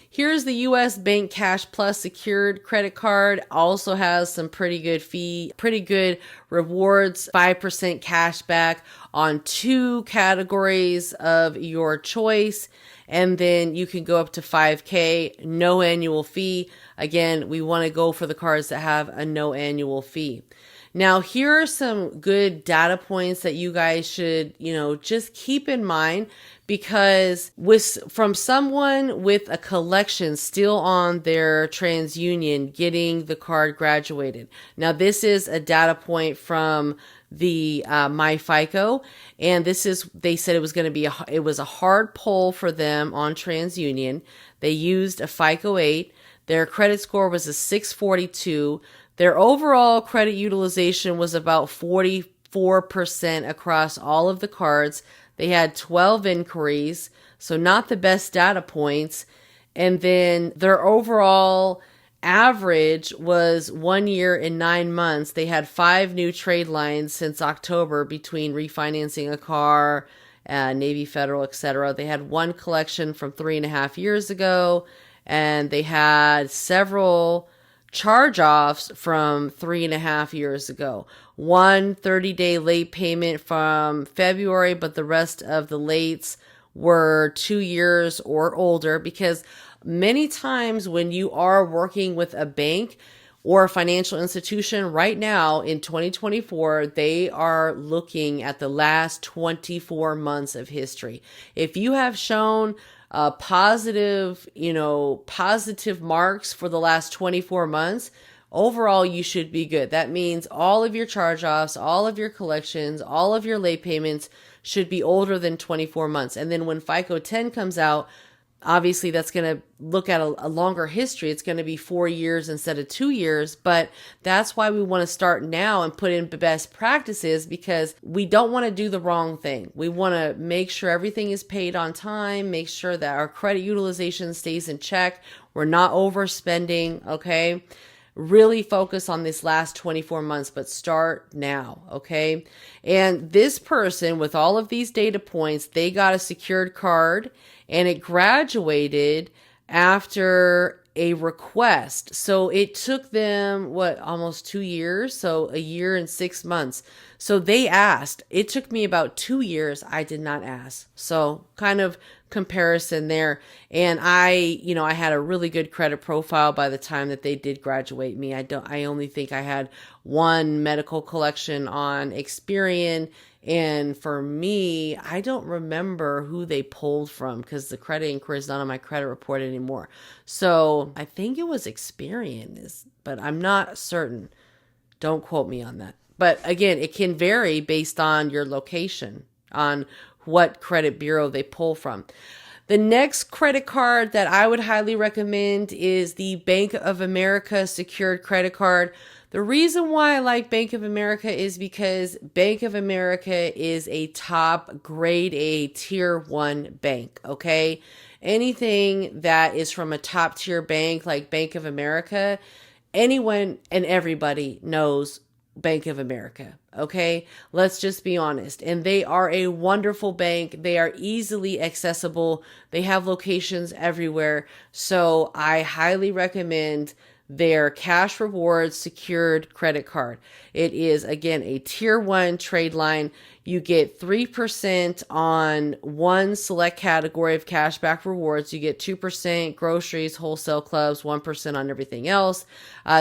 Here's the US Bank Cash Plus secured credit card. Also has some pretty good rewards, 5% cash back on 2 categories of your choice. And then you can go up to 5K, no annual fee. Again, we want to go for the cards that have a no annual fee. Now, here are some good data points that you guys should, just keep in mind, because from someone with a collection still on their TransUnion getting the card graduated. Now, this is a data point from the MyFICO, and they said it was going to be it was a hard pull for them on TransUnion. They used a FICO 8. Their credit score was a 642. Their overall credit utilization was about 44% across all of the cards. They had 12 inquiries, so not the best data points. And then their overall average was 1 year and 9 months. They had 5 new trade lines since October between refinancing a car, Navy Federal, etc. They had 1 collection from 3.5 years ago, and they had several charge-offs from 3.5 years ago. 1 30-day late payment from February, but the rest of the lates were 2 years or older, because many times when you are working with a bank or a financial institution right now in 2024, they are looking at the last 24 months of history. If you have shown positive marks for the last 24 months, overall, you should be good. That means all of your charge-offs, all of your collections, all of your late payments should be older than 24 months. And then when FICO 10 comes out, obviously that's going to look at a longer history. It's going to be 4 years instead of 2 years, but that's why we want to start now and put in best practices, because we don't want to do the wrong thing. We want to make sure everything is paid on time, make sure that our credit utilization stays in check. We're not overspending, okay? Really focus on this last 24 months, but start now, okay? And this person, with all of these data points, they got a secured card, and it graduated after a request. So it took them, almost 2 years? So 1 year and 6 months. So they asked. It took me about 2 years. I did not ask. So kind of comparison there. And I had a really good credit profile by the time that they did graduate me. I only think I had 1 medical collection on Experian. And for me, I don't remember who they pulled from, because the credit inquiry is not on my credit report anymore. So I think it was Experian, but I'm not certain. Don't quote me on that. But again, it can vary based on your location, on what credit bureau they pull from. The next credit card that I would highly recommend is the Bank of America secured credit card. The reason why I like Bank of America is because Bank of America is a top grade A tier 1 bank, okay? Anything that is from a top tier bank like Bank of America, anyone and everybody knows Bank of America, okay? Let's just be honest. And they are a wonderful bank. They are easily accessible. They have locations everywhere. So I highly recommend their cash rewards secured credit card. It is, again, a tier 1 trade line. You get 3% on 1 select category of cashback rewards. You get 2% groceries, wholesale clubs, 1% on everything else.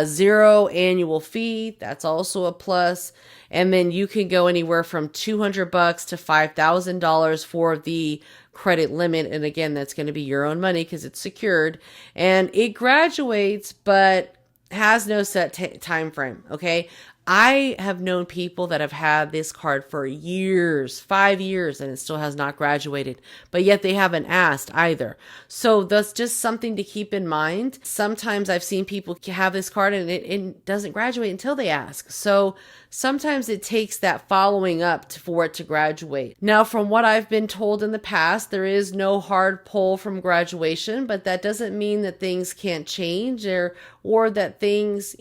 0 annual fee. That's also a plus. And then you can go anywhere from $200 to $5,000 for the credit limit. And again, that's going to be your own money because it's secured. And it graduates, but has no set time frame. Okay. I have known people that have had this card for years, 5 years, and it still has not graduated, but yet they haven't asked either. So that's just something to keep in mind. Sometimes I've seen people have this card and it doesn't graduate until they ask. So sometimes it takes that following up for it to graduate. Now, from what I've been told in the past, there is no hard pull from graduation, but that doesn't mean that things can't change or that things,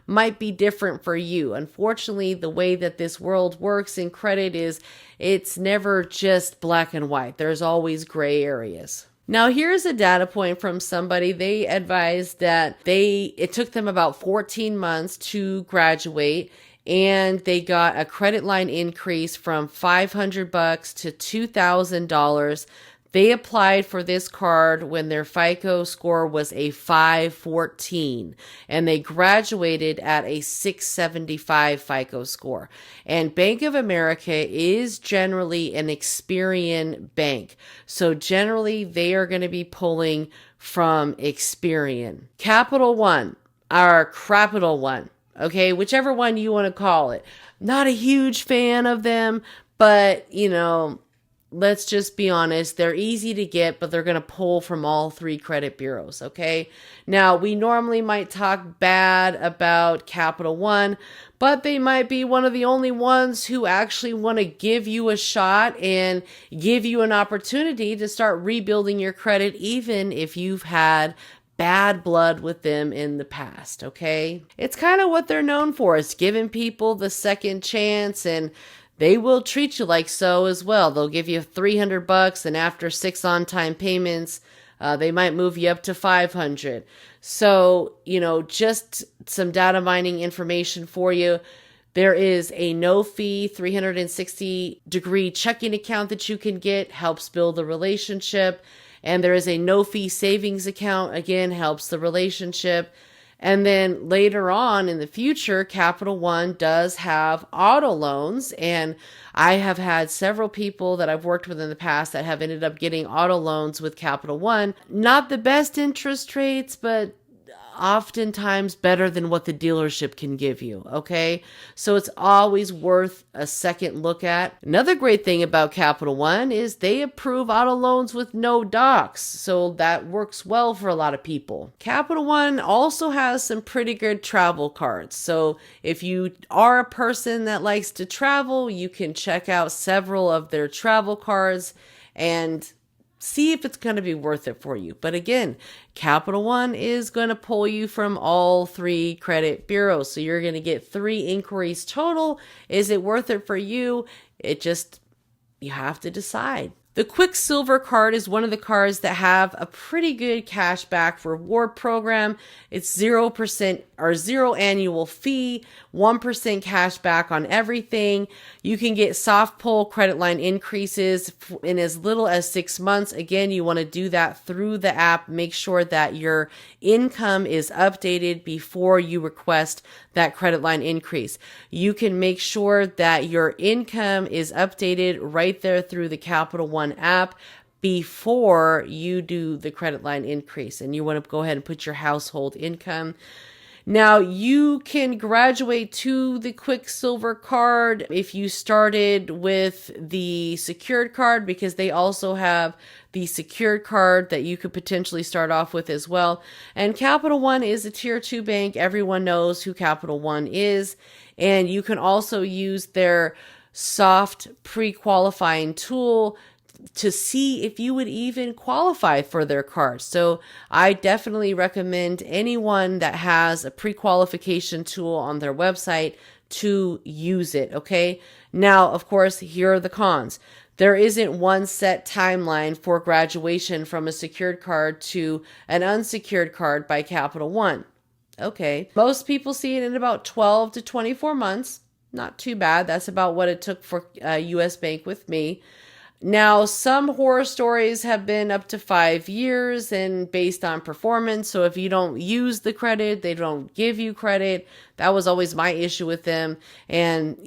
might be different for you. Unfortunately, the way that this world works in credit is it's never just black and white. There's always gray areas. Now, here's a data point from somebody. They advised that it took them about 14 months to graduate, and they got a credit line increase from $500 to $2,000. They applied for this card when their FICO score was a 514, and they graduated at a 675 FICO score. And Bank of America is generally an Experian bank. So generally they are going to be pulling from Experian. Capital One, or Capital One, okay, whichever one you want to call it. Not a huge fan of them, but let's just be honest, they're easy to get, but they're going to pull from all three credit bureaus, okay? Now, we normally might talk bad about Capital One, but they might be one of the only ones who actually want to give you a shot and give you an opportunity to start rebuilding your credit, even if you've had bad blood with them in the past, okay? It's kind of what they're known for, is giving people the second chance, and they will treat you like so as well. They'll give you $300, and after 6 on-time payments, they might move you up to $500. So, just some data mining information for you. There is a no-fee 360-degree checking account that you can get, helps build the relationship. And there is a no-fee savings account, again, helps the relationship. And then later on in the future, Capital One does have auto loans. And I have had several people that I've worked with in the past that have ended up getting auto loans with Capital One. Not the best interest rates, but oftentimes better than what the dealership can give you, okay? So it's always worth a second look at. Another great thing about Capital One is they approve auto loans with no docs, so that works well for a lot of people. Capital One also has some pretty good travel cards, so if you are a person that likes to travel, you can check out several of their travel cards and see if it's going to be worth it for you. But again, Capital One is going to pull you from all three credit bureaus. So you're going to get 3 inquiries total. Is it worth it for you? You have to decide. The Quicksilver card is one of the cards that have a pretty good cashback reward program. It's 0% or 0 annual fee, 1% cash back on everything. You can get soft pull credit line increases in as little as 6 months. Again, you want to do that through the app. Make sure that your income is updated before you request that credit line increase. You can make sure that your income is updated right there through the Capital One app before you do the credit line increase. And you want to go ahead and put your household income. Now, you can graduate to the Quicksilver card if you started with the secured card, because they also have the secured card that you could potentially start off with as well. And Capital One is a tier 2 bank. Everyone knows who Capital One is. And you can also use their soft pre-qualifying tool to see if you would even qualify for their card. So I definitely recommend anyone that has a pre-qualification tool on their website to use it, okay? Now, of course, here are the cons. There isn't one set timeline for graduation from a secured card to an unsecured card by Capital One. Okay. Most people see it in about 12 to 24 months. Not too bad. That's about what it took for US Bank with me. Now, some horror stories have been up to 5 years and based on performance. So if you don't use the credit, they don't give you credit. That was always my issue with them. And,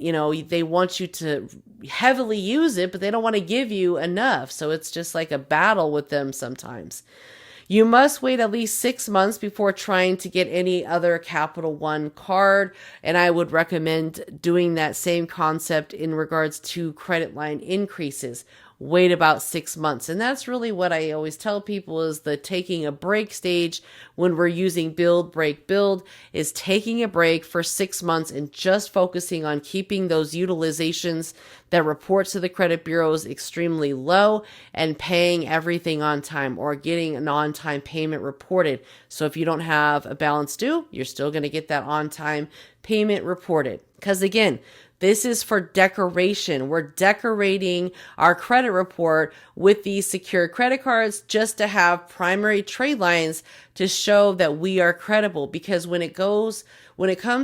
they want you to heavily use it, but they don't want to give you enough. So it's just like a battle with them sometimes. You must wait at least 6 months before trying to get any other Capital One card. And I would recommend doing that same concept in regards to credit line increases. Wait about 6 months. And that's really what I always tell people is the taking a break stage when we're using build, break, build is taking a break for 6 months and just focusing on keeping those utilizations that report to the credit bureaus extremely low and paying everything on time or getting an on-time payment reported. So if you don't have a balance due, you're still going to get that on-time payment reported. Because again, this is for decoration. We're decorating our credit report with these secured credit cards just to have primary trade lines to show that we are credible. Because when it comes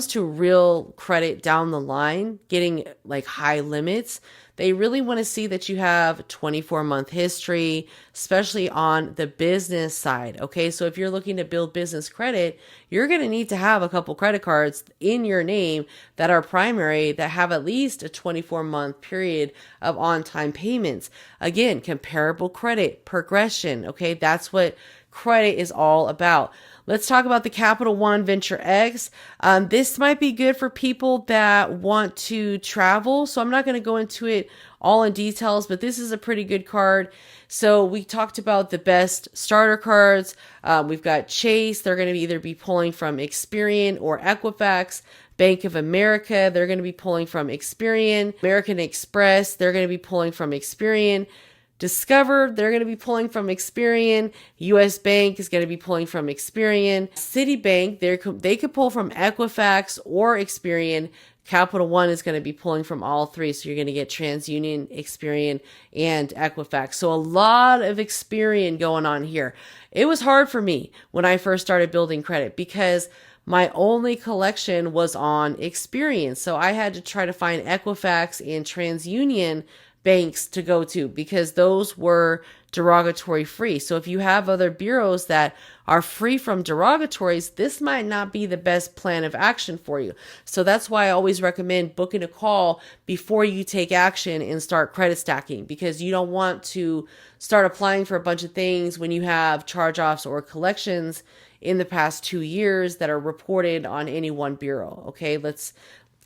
to real credit down the line, getting like high limits, they really want to see that you have 24-month history, especially on the business side. Okay, so if you're looking to build business credit, you're going to need to have a couple credit cards in your name that are primary that have at least a 24-month period of on-time payments. Again, comparable credit, progression. Okay, that's what credit is all about. Let's talk about the Capital One Venture X. This might be good for people that want to travel. So I'm not going to go into it all in details, but this is a pretty good card. So we talked about the best starter cards. We've got Chase. They're going to either be pulling from Experian or Equifax. Bank of America, they're going to be pulling from Experian. American Express, they're going to be pulling from Experian. Discover, they're going to be pulling from Experian. US Bank is going to be pulling from Experian. Citibank, they could pull from Equifax or Experian. Capital One is going to be pulling from all three. So you're going to get TransUnion, Experian, and Equifax. So a lot of Experian going on here. It was hard for me when I first started building credit because my only collection was on Experian. So I had to try to find Equifax and TransUnion banks to go to because those were derogatory free. So if you have other bureaus that are free from derogatories, this might not be the best plan of action for you. So that's why I always recommend booking a call before you take action and start credit stacking, because you don't want to start applying for a bunch of things when you have charge-offs or collections in the past 2 years that are reported on any one bureau. Okay, let's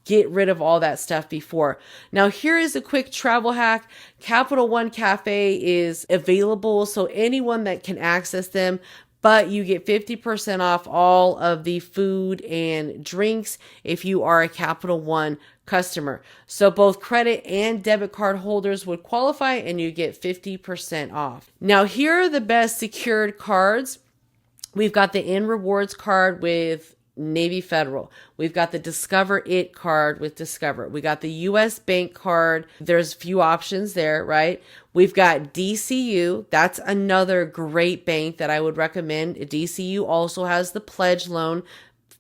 get rid of all that stuff before. Now, here is a quick travel hack. Capital One Cafe is available, so anyone that can access them, but you get 50% off all of the food and drinks if you are a Capital One customer. So both credit and debit card holders would qualify and you get 50% off. Now, here are the best secured cards. We've got the In Rewards card with Navy Federal. We've got the Discover It card with Discover. We got the US Bank card. There's a few options there, right? We've got DCU. That's another great bank that I would recommend. DCU also has the pledge loan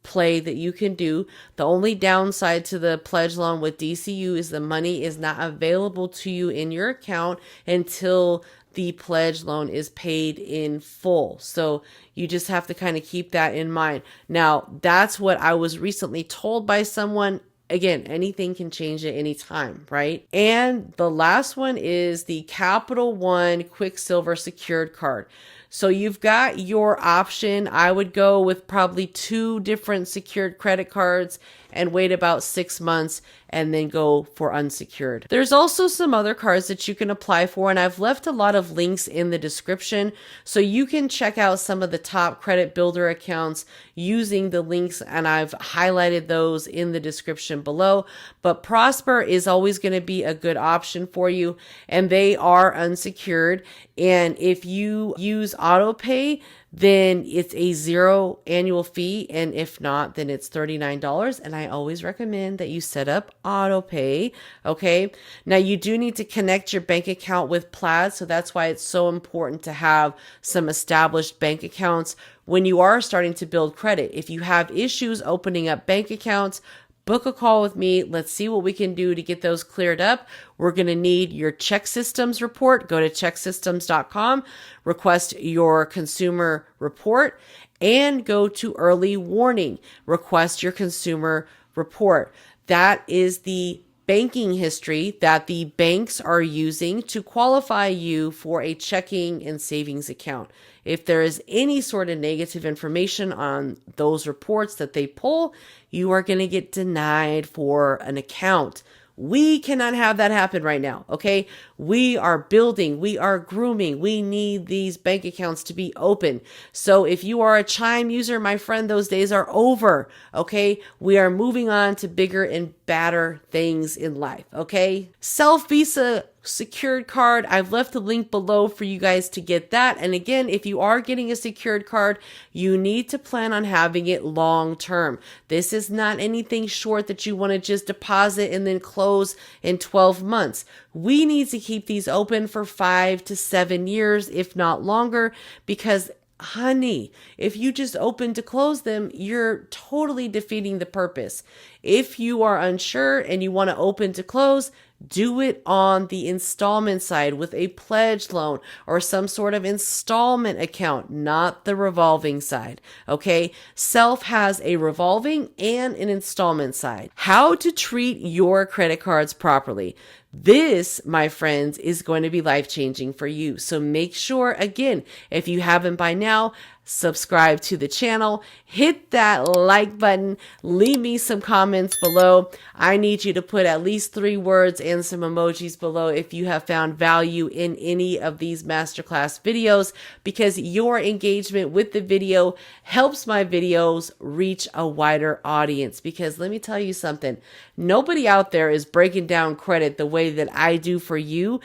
play that you can do. The only downside to the pledge loan with DCU is the money is not available to you in your account until the pledge loan is paid in full. So you just have to kind of keep that in mind. Now, that's what I was recently told by someone. Again, anything can change at any time, right? And the last one is the Capital One Quicksilver secured card. So you've got your option. I would go with probably 2 different secured credit cards and wait about 6 months and then go for unsecured. There's also some other cards that you can apply for, and I've left a lot of links in the description so you can check out some of the top credit builder accounts using the links, and I've highlighted those in the description below. But Prosper is always going to be a good option for you, and they are unsecured. And if you use AutoPay, then it's a 0 annual fee. And if not, then it's $39. And I always recommend that you set up AutoPay. Okay. Now you do need to connect your bank account with Plaid. So that's why it's so important to have some established bank accounts when you are starting to build credit. If you have issues opening up bank accounts, book a call with me. Let's see what we can do to get those cleared up. We're going to need your check systems report. Go to checksystems.com, request your consumer report, and go to early warning. Request your consumer report. That is the banking history that the banks are using to qualify you for a checking and savings account. If there is any sort of negative information on those reports that they pull, you are going to get denied for an account. We cannot have that happen right now, okay? We are building, we are grooming, we need these bank accounts to be open. So if you are a Chime user, my friend, those days are over, okay? We are moving on to bigger and badder things in life, okay? Self-Visa secured card, I've left a link below for you guys to get that. And again, if you are getting a secured card, you need to plan on having it long term. This is not anything short that you want to just deposit and then close in 12 months. We need to keep these open for 5 to 7 years, if not longer, because honey, if you just open to close them, you're totally defeating the purpose. If you are unsure and you want to open to close, do it on the installment side with a pledge loan or some sort of installment account, not the revolving side. Okay. Self has a revolving and an installment side. How to treat your credit cards properly. This, my friends, is going to be life-changing for you. So make sure, again, if you haven't by now, subscribe to the channel, hit that like button, leave me some comments below. I need you to put at least 3 words and some emojis below if you have found value in any of these masterclass videos, because your engagement with the video helps my videos reach a wider audience. Because let me tell you something, nobody out there is breaking down credit the way that I do for you.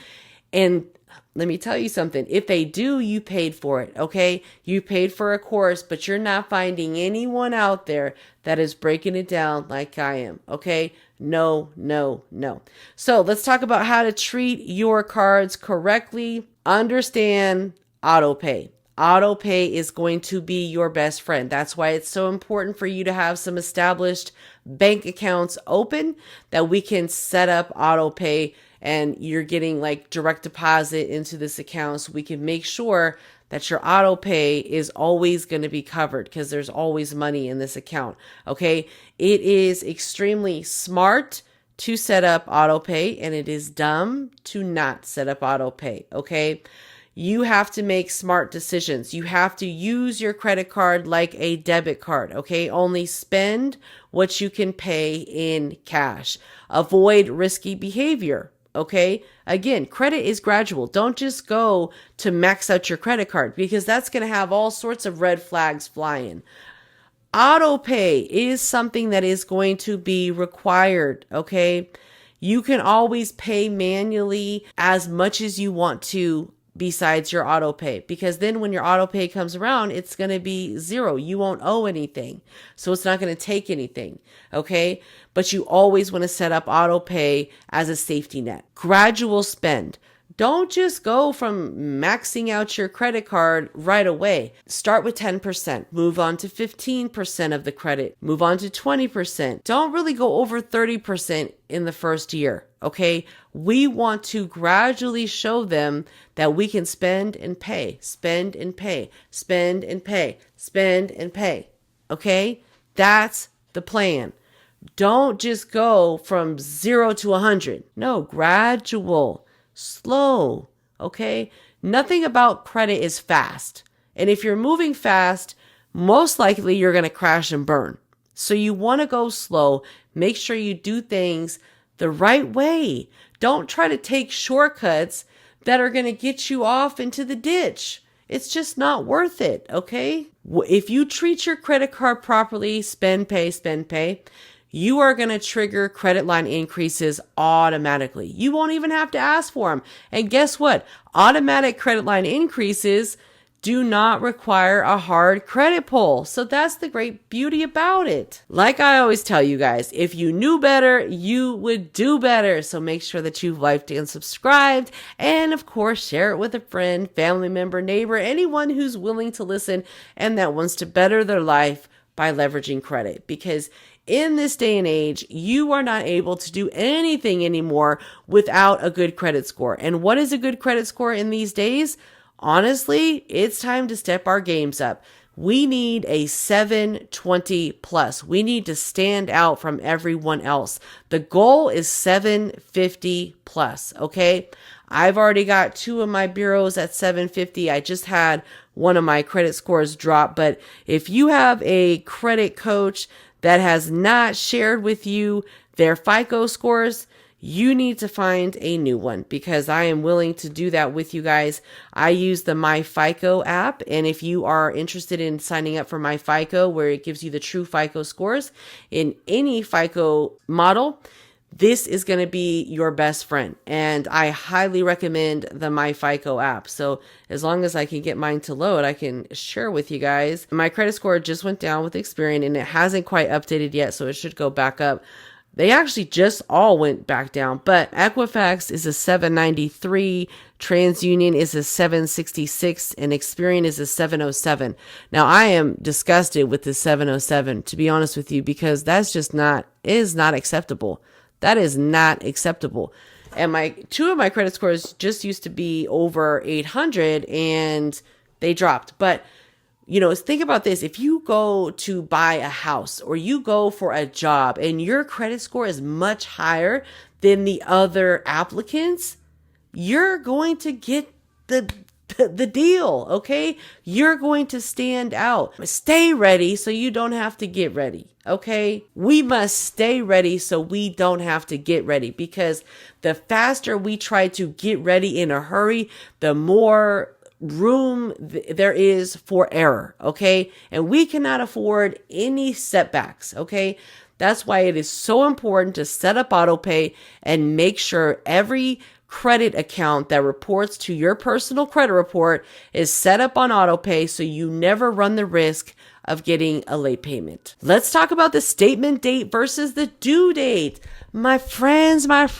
And let me tell you something. If they do, you paid for it, okay? You paid for a course, but you're not finding anyone out there that is breaking it down like I am, okay? No, no, no. So let's talk about how to treat your cards correctly. Understand auto pay. Auto pay is going to be your best friend. That's why it's so important for you to have some established bank accounts open that we can set up auto pay, and you're getting like direct deposit into this account, so we can make sure that your auto pay is always going to be covered, because there's always money in this account. Okay. It is extremely smart to set up auto pay, and it is dumb to not set up auto pay. Okay. You have to make smart decisions. You have to use your credit card like a debit card, okay? Only spend what you can pay in cash. Avoid risky behavior, okay? Again, credit is gradual. Don't just go to max out your credit card, because that's going to have all sorts of red flags flying. Auto pay is something that is going to be required, okay? You can always pay manually as much as you want to besides your auto pay, because then when your auto pay comes around, it's going to be 0. You won't owe anything. So it's not going to take anything. Okay. But you always want to set up auto pay as a safety net. Gradual spend. Don't just go from maxing out your credit card right away. Start with 10%, move on to 15% of the credit, move on to 20%. Don't really go over 30% in the first year. Okay. We want to gradually show them that we can spend and pay, spend and pay, spend and pay, spend and pay. Okay. That's the plan. Don't just go from 0 to 100. No, gradual, slow. Okay. Nothing about credit is fast. And if you're moving fast, most likely you're going to crash and burn. So you want to go slow. Make sure you do things the right way. Don't try to take shortcuts that are going to get you off into the ditch. It's just not worth it, okay? If you treat your credit card properly, spend, pay, you are going to trigger credit line increases automatically. You won't even have to ask for them. And guess what? Automatic credit line increases do not require a hard credit pull. So that's the great beauty about it. Like I always tell you guys, if you knew better, you would do better. So make sure that you've liked and subscribed. And of course, share it with a friend, family member, neighbor, anyone who's willing to listen and that wants to better their life by leveraging credit. Because in this day and age, you are not able to do anything anymore without a good credit score. And what is a good credit score in these days? Honestly, it's time to step our games up. we need a 720 plus. We need to stand out from everyone else. The goal is 750 plus, okay? I've already got 2 of my bureaus at 750. I just had one of my credit scores drop. But if you have a credit coach that has not shared with you their FICO scores, you need to find a new one, because I am willing to do that with you guys. I use the MyFICO app, and if you are interested in signing up for MyFICO, where it gives you the true FICO scores in any FICO model, this is going to be your best friend. And I highly recommend the MyFICO app. So as long as I can get mine to load, I can share with you guys. My credit score just went down with Experian, and it hasn't quite updated yet, so it should go back up. They actually just all went back down, but Equifax is a 793, TransUnion is a 766, and Experian is a 707. Now, I am disgusted with the 707, to be honest with you, because that's just is not acceptable. That is not acceptable. And 2 of my credit scores just used to be over 800 and they dropped. But think about this. If you go to buy a house or you go for a job and your credit score is much higher than the other applicants, you're going to get the deal, okay? You're going to stand out. Stay ready so you don't have to get ready, okay? We must stay ready so we don't have to get ready, because the faster we try to get ready in a hurry, the more room there is for error, okay? And we cannot afford any setbacks, okay? That's why it is so important to set up autopay and make sure every credit account that reports to your personal credit report is set up on autopay, so you never run the risk of getting a late payment. Let's talk about the statement date versus the due date. My friends, this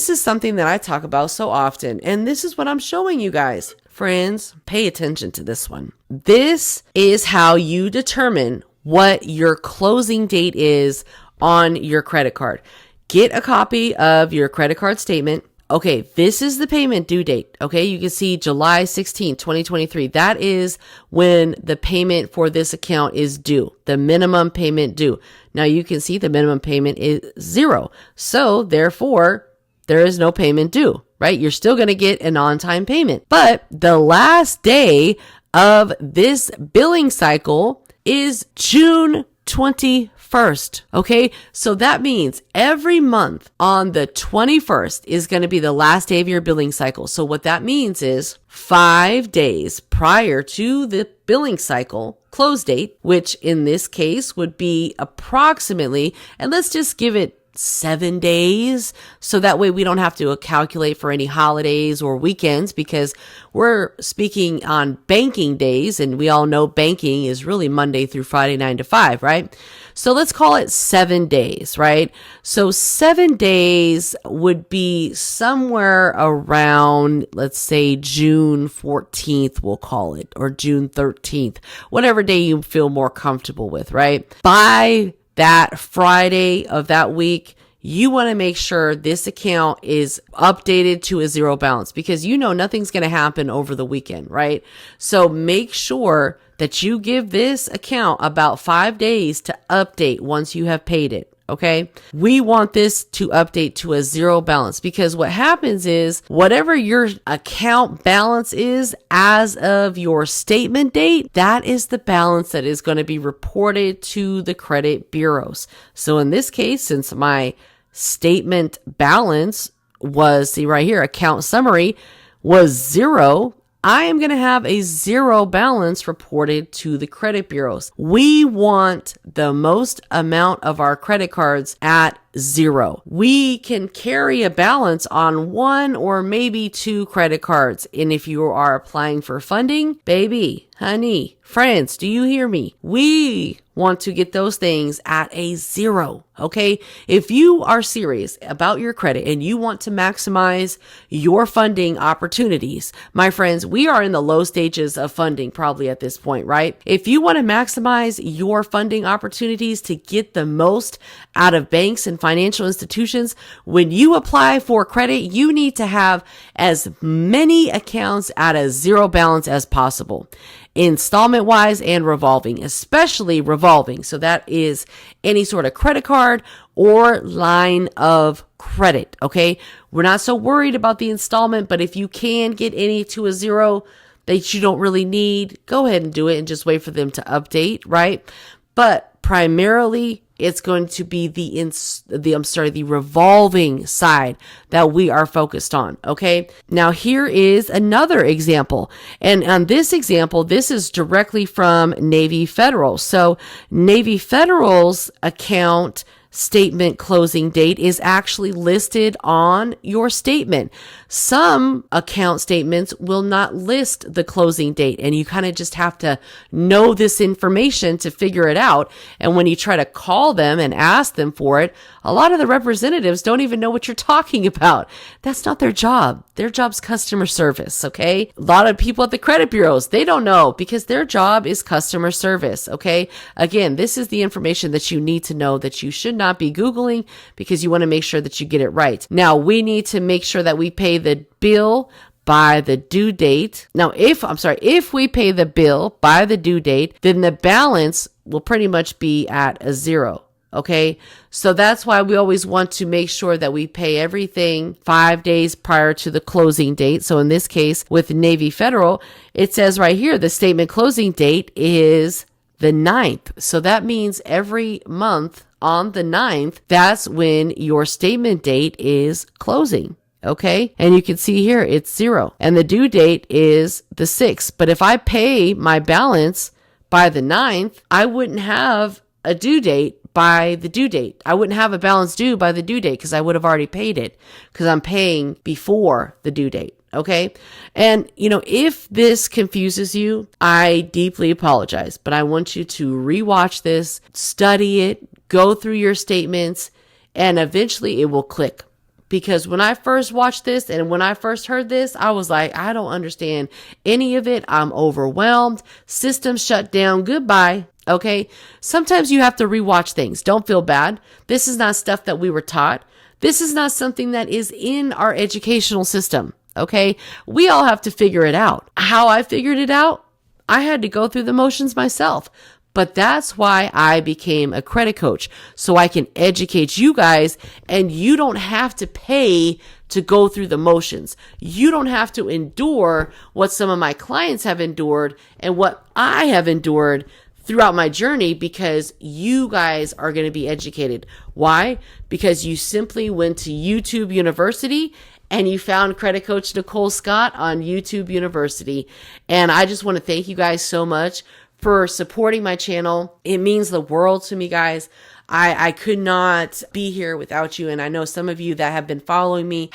is something that I talk about so often, and this is what I'm showing you guys. Friends, pay attention to this one. This is how you determine what your closing date is on your credit card. Get a copy of your credit card statement. Okay, this is the payment due date. Okay, you can see July 16, 2023. That is when the payment for this account is due, the minimum payment due. Now you can see the minimum payment is 0. So therefore, there is no payment due, right? You're still going to get an on-time payment. But the last day of this billing cycle is June 21st. Okay. So that means every month on the 21st is going to be the last day of your billing cycle. So what that means is 5 days prior to the billing cycle close date, which in this case would be approximately, and let's just give it 7 days. So that way we don't have to calculate for any holidays or weekends, because we're speaking on banking days, and we all know banking is really Monday through Friday, 9 to 5, right? So let's call it 7 days, right? So 7 days would be somewhere around, let's say June 14th, we'll call it, or June 13th, whatever day you feel more comfortable with, right? By that Friday of that week, you want to make sure this account is updated to a 0 balance, because nothing's going to happen over the weekend, right? So make sure that you give this account about 5 days to update once you have paid it. Okay. We want this to update to a 0 balance, because what happens is whatever your account balance is as of your statement date, that is the balance that is going to be reported to the credit bureaus. So in this case, since my statement balance was, see right here, account summary was 0, I am going to have a 0 balance reported to the credit bureaus. We want the most amount of our credit cards at 0. We can carry a balance on 1 or maybe 2 credit cards. And if you are applying for funding, baby, honey, friends, do you hear me? We want to get those things at a 0. Okay. If you are serious about your credit and you want to maximize your funding opportunities, my friends, we are in the low stages of funding probably at this point, right? If you want to maximize your funding opportunities to get the most out of banks and financial institutions, when you apply for credit, you need to have as many accounts at a 0 balance as possible. installment wise and revolving, especially revolving. So that is any sort of credit card or line of credit. Okay. We're not so worried about the installment, but if you can get any to a zero that you don't really need, go ahead and do it and just wait for them to update, right? But primarily it's going to be the revolving side that we are focused on. Okay. Now here is another example. And on this example, this is directly from Navy Federal. So Navy Federal's account statement closing date is actually listed on your statement. Some account statements will not list the closing date, and you kind of just have to know this information to figure it out. And when you try to call them and ask them for it, a lot of the representatives don't even know what you're talking about. That's not their job. Their job's customer service, okay? A lot of people at the credit bureaus, they don't know because their job is customer service, okay? Again, this is the information that you need to know that you should not be Googling because you want to make sure that you get it right. Now, we need to make sure that we pay the bill by the due date. Now, if we pay the bill by the due date, then the balance will pretty much be at a zero. Okay. So that's why we always want to make sure that we pay everything 5 days prior to the closing date. So in this case with Navy Federal, it says right here, the statement closing date is the 9th. So that means every month on the 9th, that's when your statement date is closing. Okay. And you can see here it's 0 and the due date is the 6th. But if I pay my balance by the 9th, I wouldn't have a due date by the due date. I wouldn't have a balance due by the due date because I would have already paid it because I'm paying before the due date. Okay. And if this confuses you, I deeply apologize, but I want you to rewatch this, study it, go through your statements, and eventually it will click. Because when I first watched this and when I first heard this, I was like, I don't understand any of it. I'm overwhelmed. System shut down. Goodbye. Okay. Sometimes you have to rewatch things. Don't feel bad. This is not stuff that we were taught. This is not something that is in our educational system. Okay. We all have to figure it out. How I figured it out, I had to go through the motions myself. But that's why I became a credit coach, so I can educate you guys and you don't have to pay to go through the motions. You don't have to endure what some of my clients have endured and what I have endured throughout my journey because you guys are going to be educated. Why? Because you simply went to YouTube University and you found Credit Coach Nicole Scott on YouTube University. And I just want to thank you guys so much for supporting my channel. It means the world to me, guys. I could not be here without you. And I know some of you that have been following me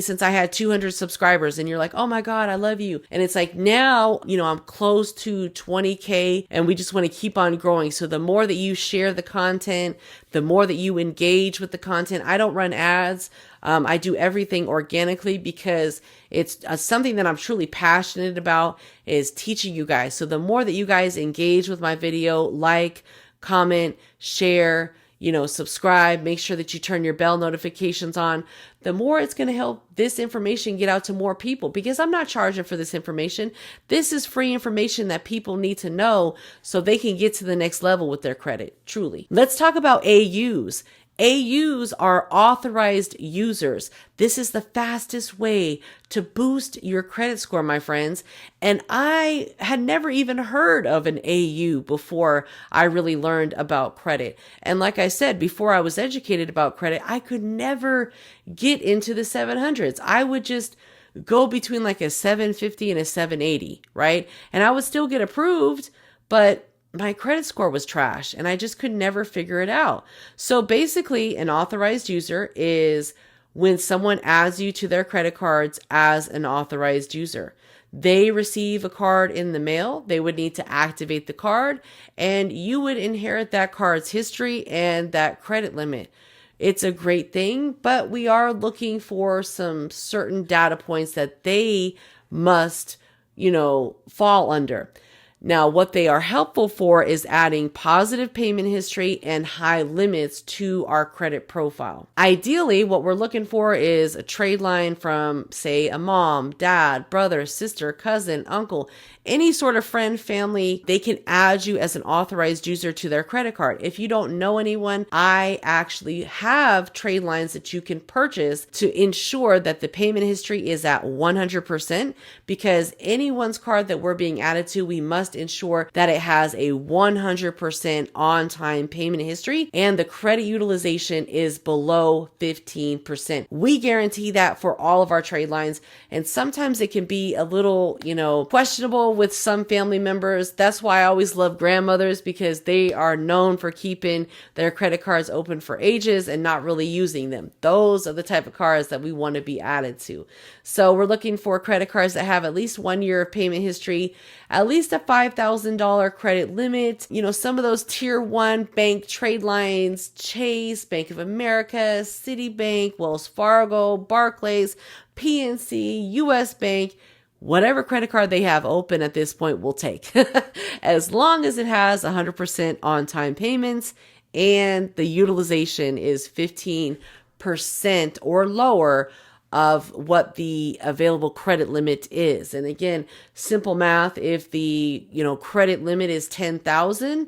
since I had 200 subscribers and you're like, oh my God, I love you. And it's like now, I'm close to 20K and we just want to keep on growing. So the more that you share the content, the more that you engage with the content. I don't run ads. I do everything organically because it's something that I'm truly passionate about is teaching you guys. So the more that you guys engage with my video, like, comment, share, subscribe, make sure that you turn your bell notifications on, the more it's going to help this information get out to more people because I'm not charging for this information. This is free information that people need to know so they can get to the next level with their credit, truly. Let's talk about AUs. AUs are authorized users. This is the fastest way to boost your credit score, my friends. And I had never even heard of an AU before I really learned about credit. And like I said, before I was educated about credit, I could never get into the 700s. I would just go between like a 750 and a 780, right? And I would still get approved, but my credit score was trash and I just could never figure it out. So basically an authorized user is when someone adds you to their credit cards as an authorized user. They receive a card in the mail. They would need to activate the card and you would inherit that card's history and that credit limit. It's a great thing, but we are looking for some certain data points that they must, fall under. Now, what they are helpful for is adding positive payment history and high limits to our credit profile. Ideally, what we're looking for is a trade line from, say, a mom, dad, brother, sister, cousin, uncle, any sort of friend, family. They can add you as an authorized user to their credit card. If you don't know anyone, I actually have trade lines that you can purchase to ensure that the payment history is at 100%, because anyone's card that we're being added to, we must ensure that it has a 100% on-time payment history and the credit utilization is below 15%. We guarantee that for all of our trade lines, and sometimes it can be a little, questionable with some family members. That's why I always love grandmothers, because they are known for keeping their credit cards open for ages and not really using them. Those are the type of cards that we want to be added to. So we're looking for credit cards that have at least 1 year of payment history, at least a $5,000 credit limit. Some of those tier 1 bank trade lines, Chase, Bank of America, Citibank, Wells Fargo, Barclays, PNC, US Bank, whatever credit card they have open at this point we'll take, as long as it has 100% on-time payments and the utilization is 15% or lower of what the available credit limit is. And again, simple math, if the credit limit is 10,000,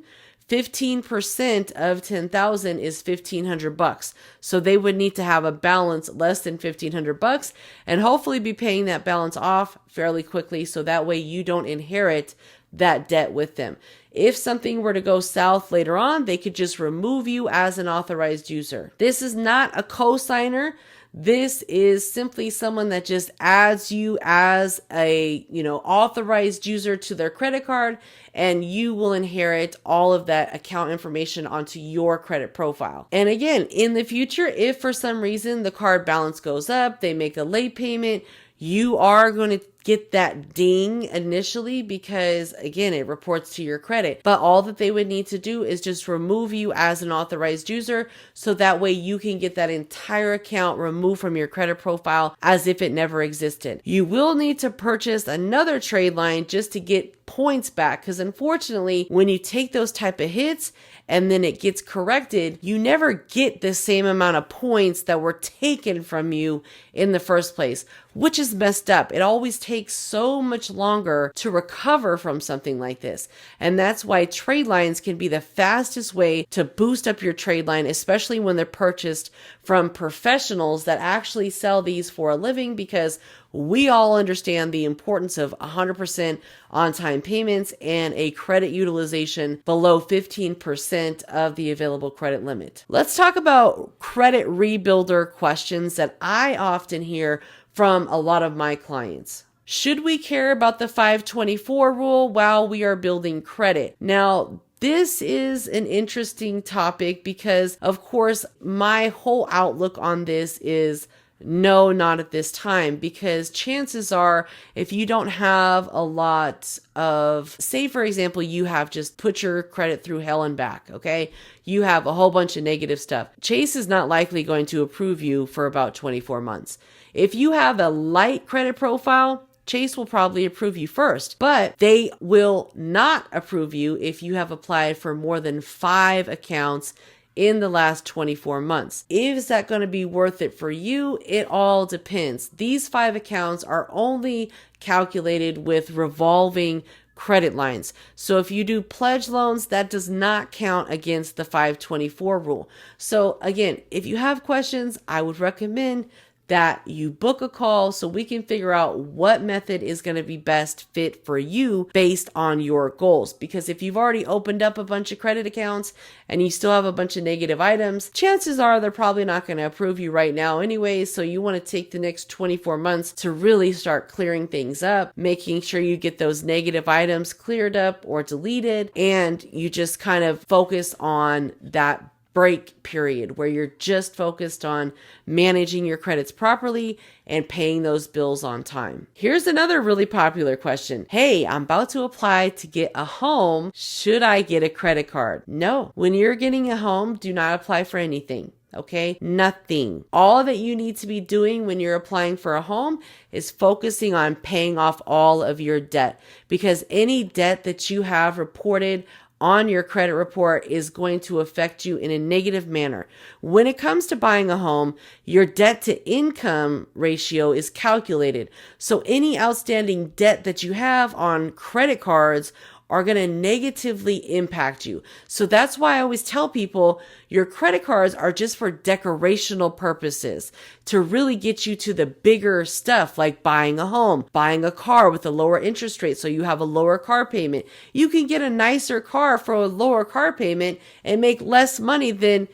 15% of 10,000 is $1,500. So they would need to have a balance less than $1,500 and hopefully be paying that balance off fairly quickly, so that way you don't inherit that debt with them. If something were to go south later on, they could just remove you as an authorized user. This is not a co-signer. This is simply someone that just adds you as a, authorized user to their credit card, and you will inherit all of that account information onto your credit profile. And again, in the future, if for some reason the card balance goes up, they make a late payment, you are going to get that ding initially, because again, it reports to your credit. But all that they would need to do is just remove you as an authorized user, so that way you can get that entire account removed from your credit profile as if it never existed. You will need to purchase another trade line just to get points back, because unfortunately, when you take those type of hits and then it gets corrected, you never get the same amount of points that were taken from you in the first place, which is messed up. It always takes so much longer to recover from something like this. And that's why trade lines can be the fastest way to boost up your trade line, especially when they're purchased from professionals that actually sell these for a living, because we all understand the importance of 100% on-time payments and a credit utilization below 15% of the available credit limit. Let's talk about credit rebuilder questions that I often hear from a lot of my clients. Should we care about the 524 rule while we are building credit? Now, this is an interesting topic because, of course, my whole outlook on this is no, not at this time, because chances are, if you don't have a lot of, say, for example, you have just put your credit through hell and back, okay? You have a whole bunch of negative stuff. Chase is not likely going to approve you for about 24 months. If you have a light credit profile, Chase will probably approve you first, but they will not approve you if you have applied for more than 5 accounts in the last 24 months. Is that going to be worth it for you? It all depends. These 5 accounts are only calculated with revolving credit lines. So if you do pledge loans, that does not count against the 524 rule. So again, if you have questions, I would recommend that you book a call so we can figure out what method is going to be best fit for you based on your goals. Because if you've already opened up a bunch of credit accounts and you still have a bunch of negative items, chances are they're probably not going to approve you right now anyway. So you want to take the next 24 months to really start clearing things up, making sure you get those negative items cleared up or deleted, and you just kind of focus on that break period where you're just focused on managing your credits properly and paying those bills on time. Here's another really popular question. Hey, I'm about to apply to get a home. Should I get a credit card? No. When you're getting a home, do not apply for anything. okay? Nothing. All that you need to be doing when you're applying for a home is focusing on paying off all of your debt, because any debt that you have reported on your credit report is going to affect you in a negative manner. When it comes to buying a home, your debt to income ratio is calculated. So any outstanding debt that you have on credit cards are going to negatively impact you. So that's why I always tell people your credit cards are just for decorational purposes to really get you to the bigger stuff like buying a home, buying a car with a lower interest rate so you have a lower car payment. You can get a nicer car for a lower car payment and make less money than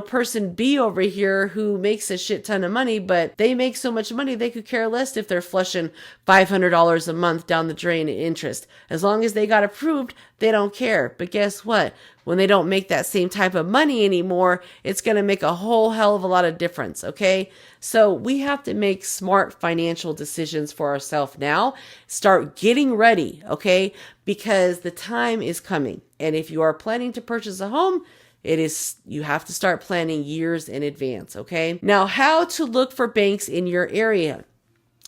person B over here who makes a shit ton of money, but they make so much money they could care less if they're flushing $500 a month down the drain in interest. As long as they got approved, they don't care. But guess what? When they don't make that same type of money anymore, it's going to make a whole hell of a lot of difference, okay? So we have to make smart financial decisions for ourselves now. Start getting ready, okay? Because the time is coming. And if you are planning to purchase a home, you have to start planning years in advance, okay? Now, how to look for banks in your area.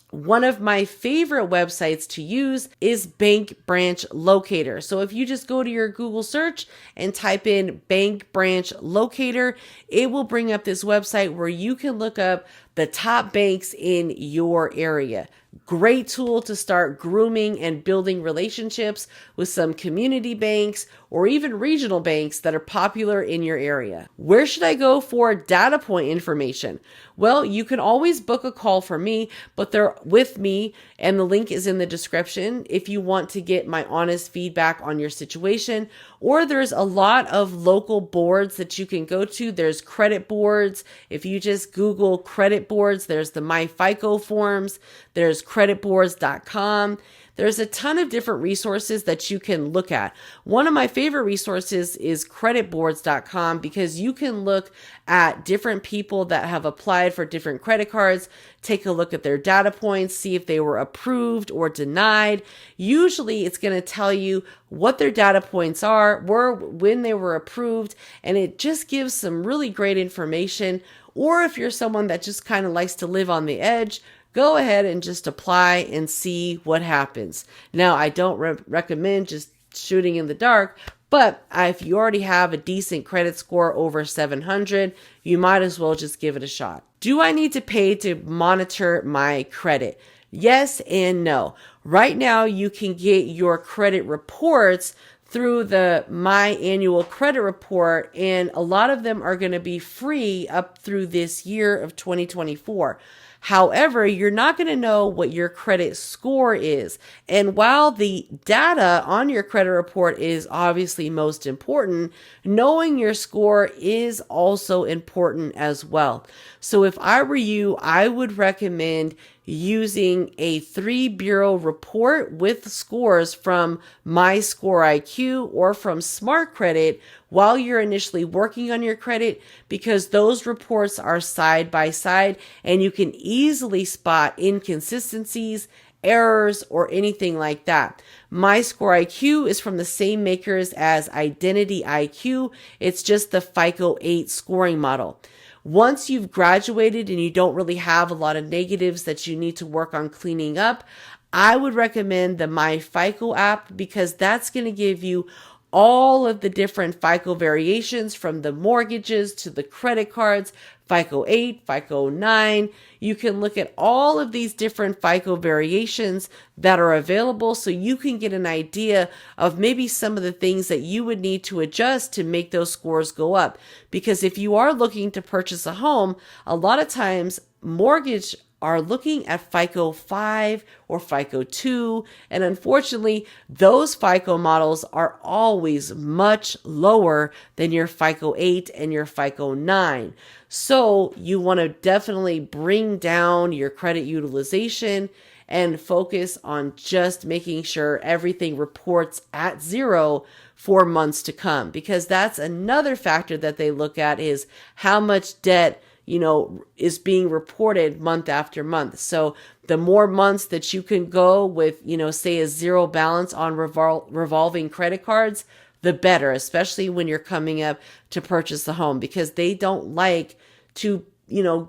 One of my favorite websites to use is Bank Branch Locator. So if you just go to your Google search and type in Bank Branch Locator, it will bring up this website where you can look up the top banks in your area. Great tool to start grooming and building relationships with some community banks or even regional banks that are popular in your area. Where should I go for data point information? Well, you can always book a call for me, but they're with me, and the link is in the description if you want to get my honest feedback on your situation. Or there's a lot of local boards that you can go to. There's credit boards. If you just Google credit boards, there's the MyFICO forms. There's creditboards.com. There's a ton of different resources that you can look at. One of my favorite resources is creditboards.com because you can look at different people that have applied for different credit cards, take a look at their data points, see if they were approved or denied. Usually it's going to tell you what their data points when they were approved, and it just gives some really great information. Or if you're someone that just kind of likes to live on the edge, go ahead and just apply and see what happens. Now, I don't recommend just shooting in the dark, but if you already have a decent credit score over 700, you might as well just give it a shot. Do I need to pay to monitor my credit? Yes and no. Right now, you can get your credit reports through the My Annual Credit Report, and a lot of them are going to be free up through this year of 2024. However, you're not going to know what your credit score is. And while the data on your credit report is obviously most important, knowing your score is also important as well. So if I were you, I would recommend using a 3-bureau report with scores from MyScore IQ or from Smart Credit while you're initially working on your credit, because those reports are side by side and you can easily spot inconsistencies, errors, or anything like that. MyScore IQ is from the same makers as Identity IQ. It's just the FICO 8 scoring model. Once you've graduated and you don't really have a lot of negatives that you need to work on cleaning up, I would recommend the MyFICO app, because that's going to give you all of the different FICO variations, from the mortgages to the credit cards, FICO 8, FICO 9. You can look at all of these different FICO variations that are available so you can get an idea of maybe some of the things that you would need to adjust to make those scores go up. Because if you are looking to purchase a home, a lot of times mortgage are looking at FICO 5 or FICO 2, and unfortunately, those FICO models are always much lower than your FICO 8 and your FICO 9. So you want to definitely bring down your credit utilization and focus on just making sure everything reports at 0 for months to come, because that's another factor that they look at, is how much debt is being reported month after month. So the more months that you can go with, say a 0 balance on revolving credit cards, the better, especially when you're coming up to purchase a home, because they don't like to,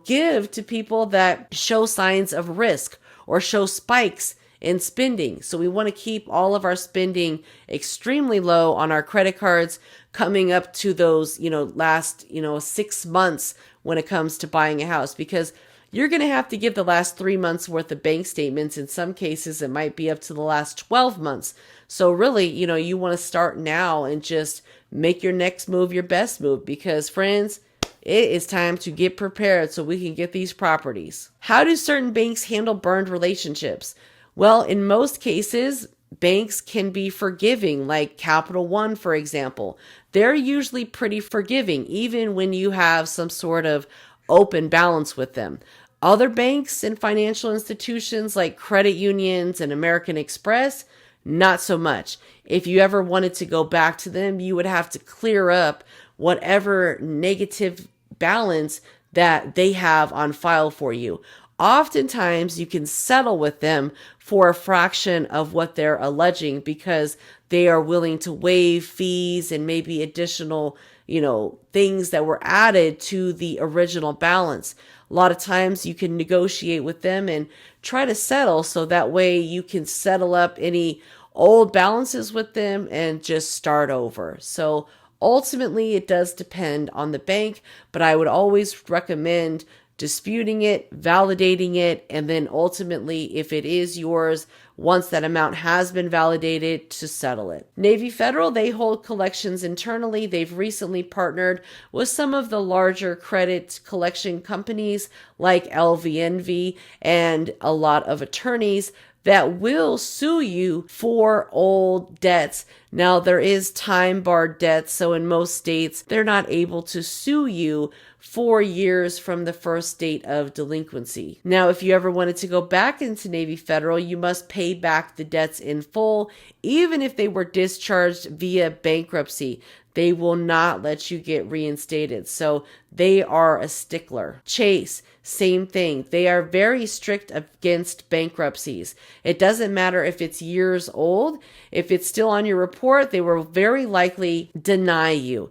give to people that show signs of risk or show spikes in spending. So we want to keep all of our spending extremely low on our credit cards coming up to those, last, 6 months when it comes to buying a house, because you're going to have to give the last 3 months worth of bank statements. In some cases, it might be up to the last 12 months. So really, you want to start now and just make your next move your best move, because friends, it is time to get prepared so we can get these properties. How do certain banks handle burned relationships? Well, in most cases, banks can be forgiving, like Capital One, for example. They're usually pretty forgiving, even when you have some sort of open balance with them. Other banks and financial institutions like credit unions and American Express, not so much. If you ever wanted to go back to them, you would have to clear up whatever negative balance that they have on file for you. Oftentimes, you can settle with them for a fraction of what they're alleging because they are willing to waive fees and maybe additional, things that were added to the original balance. A lot of times you can negotiate with them and try to settle so that way you can settle up any old balances with them and just start over. So ultimately, it does depend on the bank, but I would always recommend disputing it, validating it, and then ultimately, if it is yours, once that amount has been validated, to settle it. Navy Federal, they hold collections internally. They've recently partnered with some of the larger credit collection companies like LVNV and a lot of attorneys that will sue you for old debts. Now, there is time-barred debts, so in most states, they're not able to sue you 4 years from the first date of delinquency. Now, if you ever wanted to go back into Navy Federal, you must pay back the debts in full, even if they were discharged via bankruptcy. They will not let you get reinstated. So they are a stickler. Chase, same thing. They are very strict against bankruptcies. It doesn't matter if it's years old. If it's still on your report, they will very likely deny you.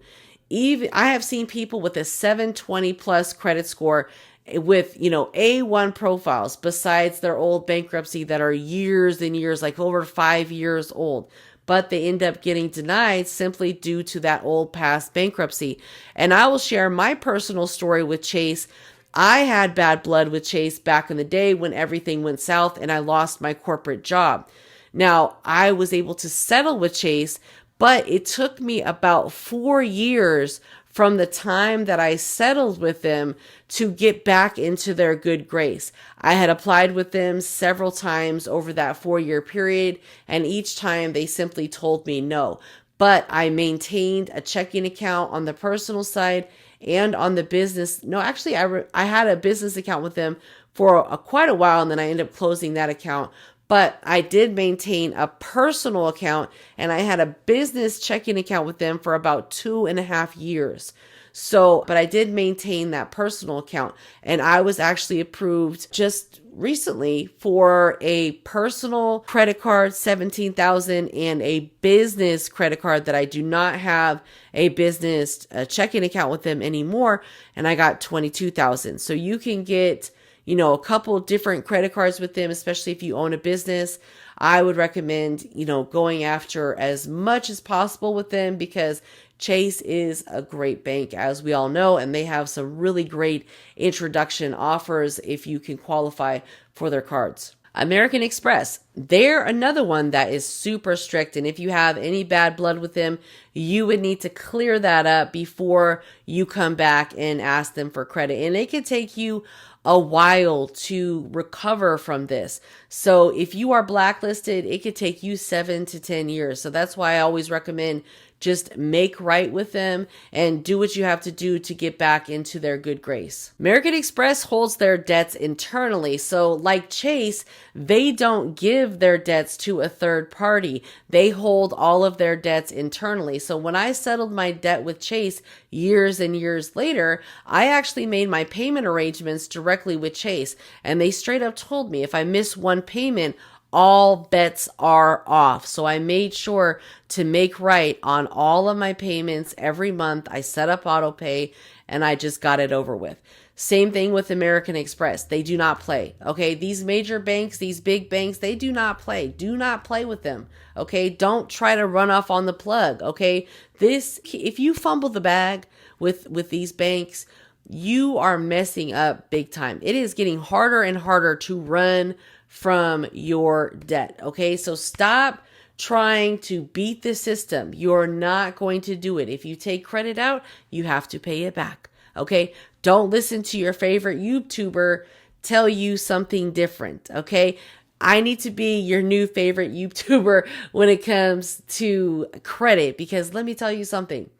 Even I have seen people with a 720 plus credit score with, A1 profiles besides their old bankruptcy that are years and years, like over 5 years old. But they end up getting denied simply due to that old past bankruptcy. And I will share my personal story with Chase. I had bad blood with Chase back in the day when everything went south and I lost my corporate job. Now, I was able to settle with Chase, but it took me about 4 years from the time that I settled with them to get back into their good grace. I had applied with them several times over that 4-year period, and each time they simply told me no. But I maintained a checking account on the personal side and on the business. No, actually, I had a business account with them for quite a while, and then I ended up closing that account. But I did maintain a personal account, and I had a business checking account with them for about 2.5 years. So, but I did maintain that personal account, and I was actually approved just recently for a personal credit card, $17,000, and a business credit card that I do not have a business checking account with them anymore, and I got $22,000. So you can get a couple different credit cards with them, especially if you own a business. I would recommend, going after as much as possible with them because Chase is a great bank, as we all know, and they have some really great introduction offers if you can qualify for their cards. American Express, they're another one that is super strict. And if you have any bad blood with them, you would need to clear that up before you come back and ask them for credit. And it could take you a while to recover from this. So if you are blacklisted, it could take you 7 to 10 years. So that's why I always recommend just make right with them and do what you have to do to get back into their good grace. American Express holds their debts internally. So like Chase, they don't give their debts to a third party. They hold all of their debts internally. So when I settled my debt with Chase years and years later, I actually made my payment arrangements directly with Chase. And they straight up told me if I miss one payment, all bets are off. So I made sure to make right on all of my payments every month. I set up auto pay and I just got it over with. Same thing with American Express. They do not play. Okay. These major banks, these big banks, they do not play. Do not play with them. Okay. Don't try to run off on the plug. Okay. If you fumble the bag with these banks, you are messing up big time. It is getting harder and harder to run from your debt. Okay. So stop trying to beat the system. You're not going to do it. If you take credit out, you have to pay it back. Okay. Don't listen to your favorite YouTuber tell you something different. Okay. I need to be your new favorite YouTuber when it comes to credit, because let me tell you something.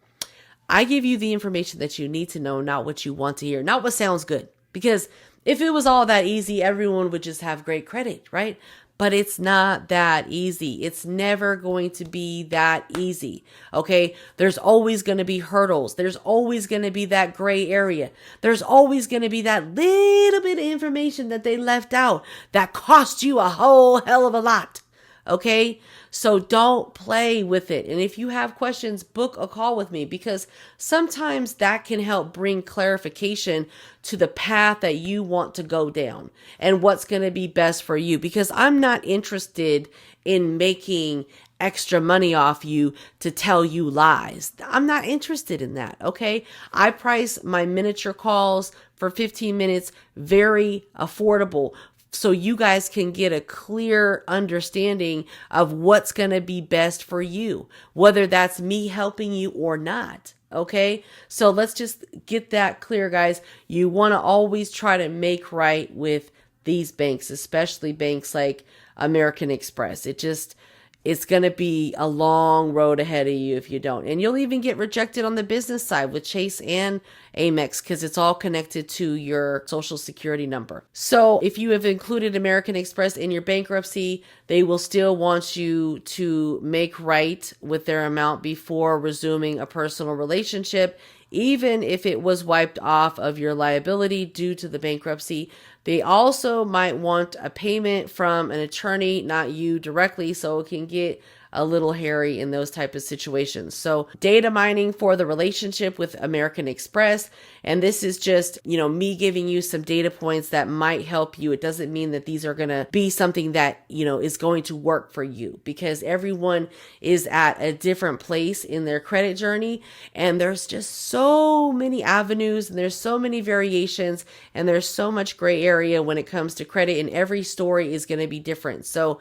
I give you the information that you need to know, not what you want to hear, not what sounds good. Because if it was all that easy, everyone would just have great credit, right? But it's not that easy. It's never going to be that easy. Okay. There's always going to be hurdles. There's always going to be that gray area. There's always going to be that little bit of information that they left out that cost you a whole hell of a lot. Okay. So don't play with it. And if you have questions, book a call with me, because sometimes that can help bring clarification to the path that you want to go down and what's going to be best for you, because I'm not interested in making extra money off you to tell you lies. I'm not interested in that. Okay. I price my miniature calls for 15 minutes, very affordable, so you guys can get a clear understanding of what's going to be best for you, whether that's me helping you or not. Okay. So let's just get that clear, guys. You want to always try to make right with these banks, especially banks like American Express. It's going to be a long road ahead of you if you don't. And you'll even get rejected on the business side with Chase and Amex, because it's all connected to your social security number. So if you have included American Express in your bankruptcy, they will still want you to make right with their amount before resuming a personal relationship, even if it was wiped off of your liability due to the bankruptcy. They also might want a payment from an attorney, not you directly, so it can get a little hairy in those type of situations. So data mining for the relationship with American Express. And this is just, me giving you some data points that might help you. It doesn't mean that these are going to be something that, is going to work for you, because everyone is at a different place in their credit journey. And there's just so many avenues, and there's so many variations, and there's so much gray area when it comes to credit, and every story is going to be different. So,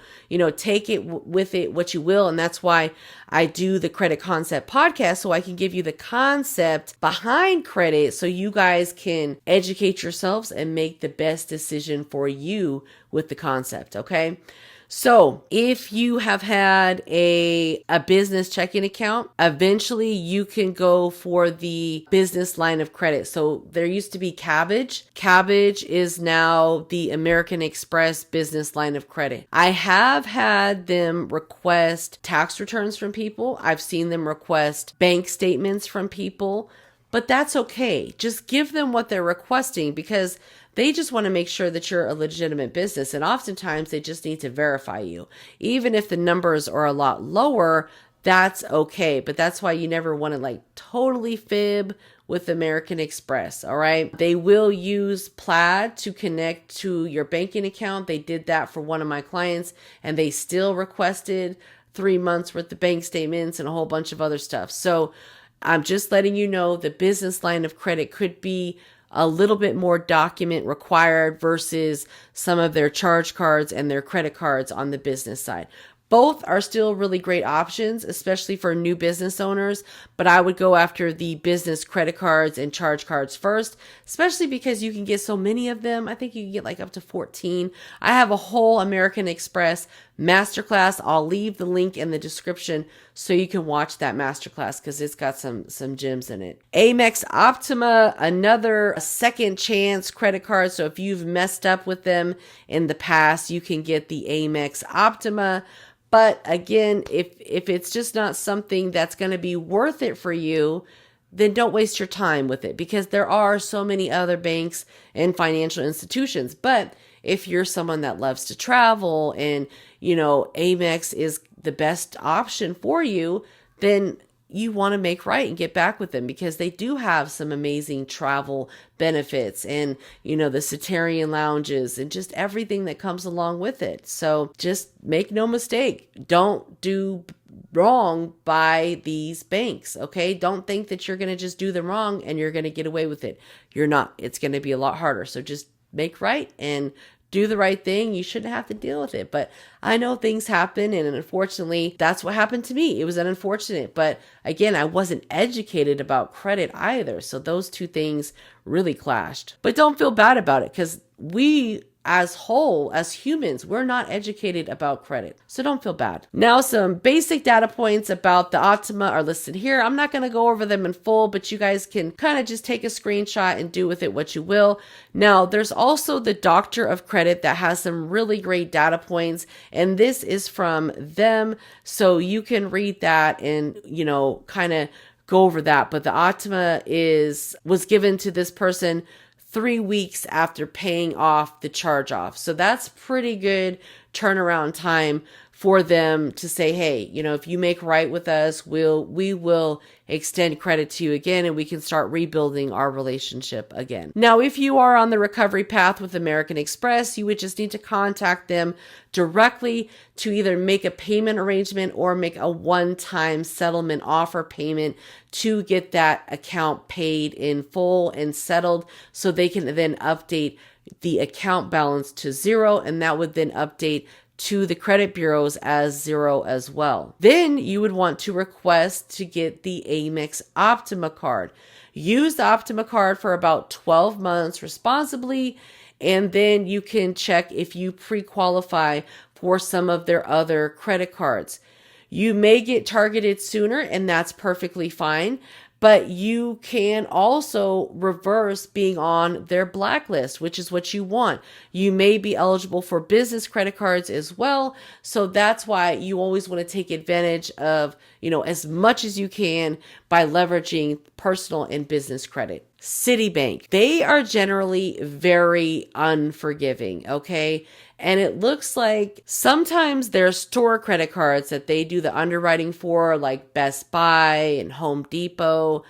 take it with it what you will. And that's why I do the Credit Concept podcast, so I can give you the concept behind credit so you guys can educate yourselves and make the best decision for you with the concept. Okay. So if you have had a business checking account, eventually you can go for the business line of credit. So there used to be Cabbage. Cabbage is now the American Express business line of credit. I have had them request tax returns from people. I've seen them request bank statements from people, but that's okay. Just give them what they're requesting, because they just want to make sure that you're a legitimate business. And oftentimes they just need to verify you. Even if the numbers are a lot lower, that's okay. But that's why you never want to totally fib with American Express. All right. They will use Plaid to connect to your banking account. They did that for one of my clients, and they still requested 3 months worth of bank statements and a whole bunch of other stuff. So I'm just letting you know the business line of credit could be a little bit more document required versus some of their charge cards and their credit cards on the business side. Both are still really great options, especially for new business owners, but I would go after the business credit cards and charge cards first, especially because you can get so many of them. I think you can get up to 14. I have a whole American Express masterclass. I'll leave the link in the description so you can watch that masterclass, because it's got some gems in it. Amex Optima, another second chance credit card. So if you've messed up with them in the past, you can get the Amex Optima. But again, if it's just not something that's going to be worth it for you, then don't waste your time with it, because there are so many other banks and financial institutions. But if you're someone that loves to travel and, Amex is the best option for you, then you want to make right and get back with them, because they do have some amazing travel benefits and, the Cetarian lounges and just everything that comes along with it. So just make no mistake. Don't do wrong by these banks. Okay. Don't think that you're going to just do them wrong and you're going to get away with it. You're not. It's going to be a lot harder. So just make right and do the right thing. You shouldn't have to deal with it. But I know things happen, and unfortunately, that's what happened to me. It was unfortunate. But again, I wasn't educated about credit either. So those two things really clashed. But don't feel bad about it, because we as humans, we're not educated about credit. So don't feel bad. Now, some basic data points about the Optima are listed here. I'm not going to go over them in full, but you guys can kind of just take a screenshot and do with it what you will. Now, there's also the Doctor of Credit that has some really great data points, and this is from them. So you can read that and, kind of go over that. But the Optima was given to this person 3 weeks after paying off the charge off. So that's pretty good turnaround time for them to say, hey, if you make right with us, we will extend credit to you again, and we can start rebuilding our relationship again. Now, if you are on the recovery path with American Express, you would just need to contact them directly to either make a payment arrangement or make a one-time settlement offer payment to get that account paid in full and settled, so they can then update the account balance to 0, and that would then update to the credit bureaus as 0 as well. Then you would want to request to get the Amex Optima card. Use the Optima card for about 12 months responsibly, and then you can check if you pre-qualify for some of their other credit cards. You may get targeted sooner, and that's perfectly fine. But you can also reverse being on their blacklist, which is what you want. You may be eligible for business credit cards as well. So that's why you always want to take advantage of, as much as you can by leveraging personal and business credit. Citibank, they are generally very unforgiving, okay? And it looks like sometimes their store credit cards that they do the underwriting for, like Best Buy and Home Depot,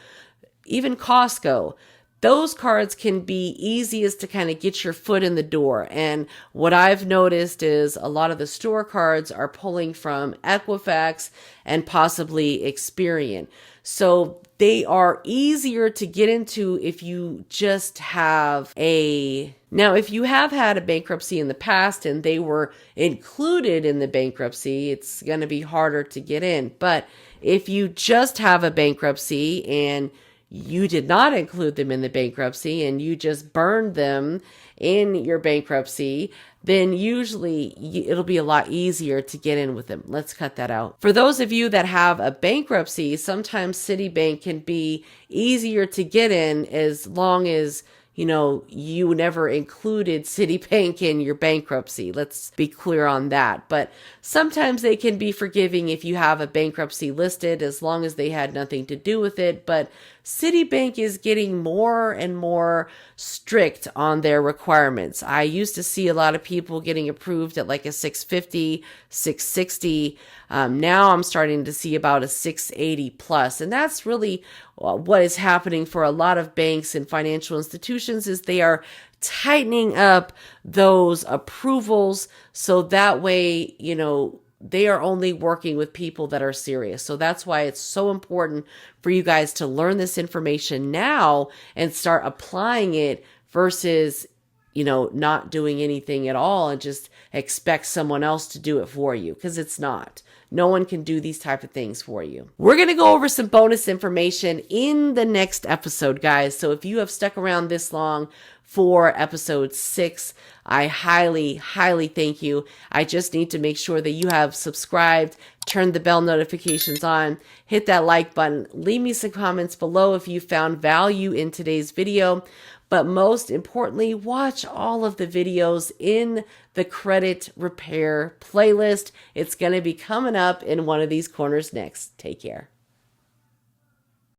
even Costco, those cards can be easiest to kind of get your foot in the door. And what I've noticed is a lot of the store cards are pulling from Equifax and possibly Experian. So they are easier to get into if you just have now, if you have had a bankruptcy in the past and they were included in the bankruptcy, it's going to be harder to get in. But if you just have a bankruptcy and you did not include them in the bankruptcy and you just burned them in your bankruptcy, then usually it'll be a lot easier to get in with them. Let's cut that out. For those of you that have a bankruptcy, sometimes Citibank can be easier to get in as long as you never included Citibank in your bankruptcy. Let's be clear on that. But sometimes they can be forgiving if you have a bankruptcy listed, as long as they had nothing to do with it. But Citibank is getting more and more strict on their requirements. I used to see a lot of people getting approved at like a 650, 660. Now I'm starting to see about a 680 plus. And that's really what is happening for a lot of banks and financial institutions, is they are tightening up those approvals. So that way, they are only working with people that are serious. So that's why it's so important for you guys to learn this information now and start applying it versus, not doing anything at all and just expect someone else to do it for you, because it's not. No one can do these type of things for you. We're going to go over some bonus information in the next episode, guys. So if you have stuck around this long for episode 6, I highly, highly thank you. I just need to make sure that you have subscribed, turned the bell notifications on, hit that like button, leave me some comments below if you found value in today's video. But most importantly, watch all of the videos in the credit repair playlist. It's going to be coming up in one of these corners next. Take care.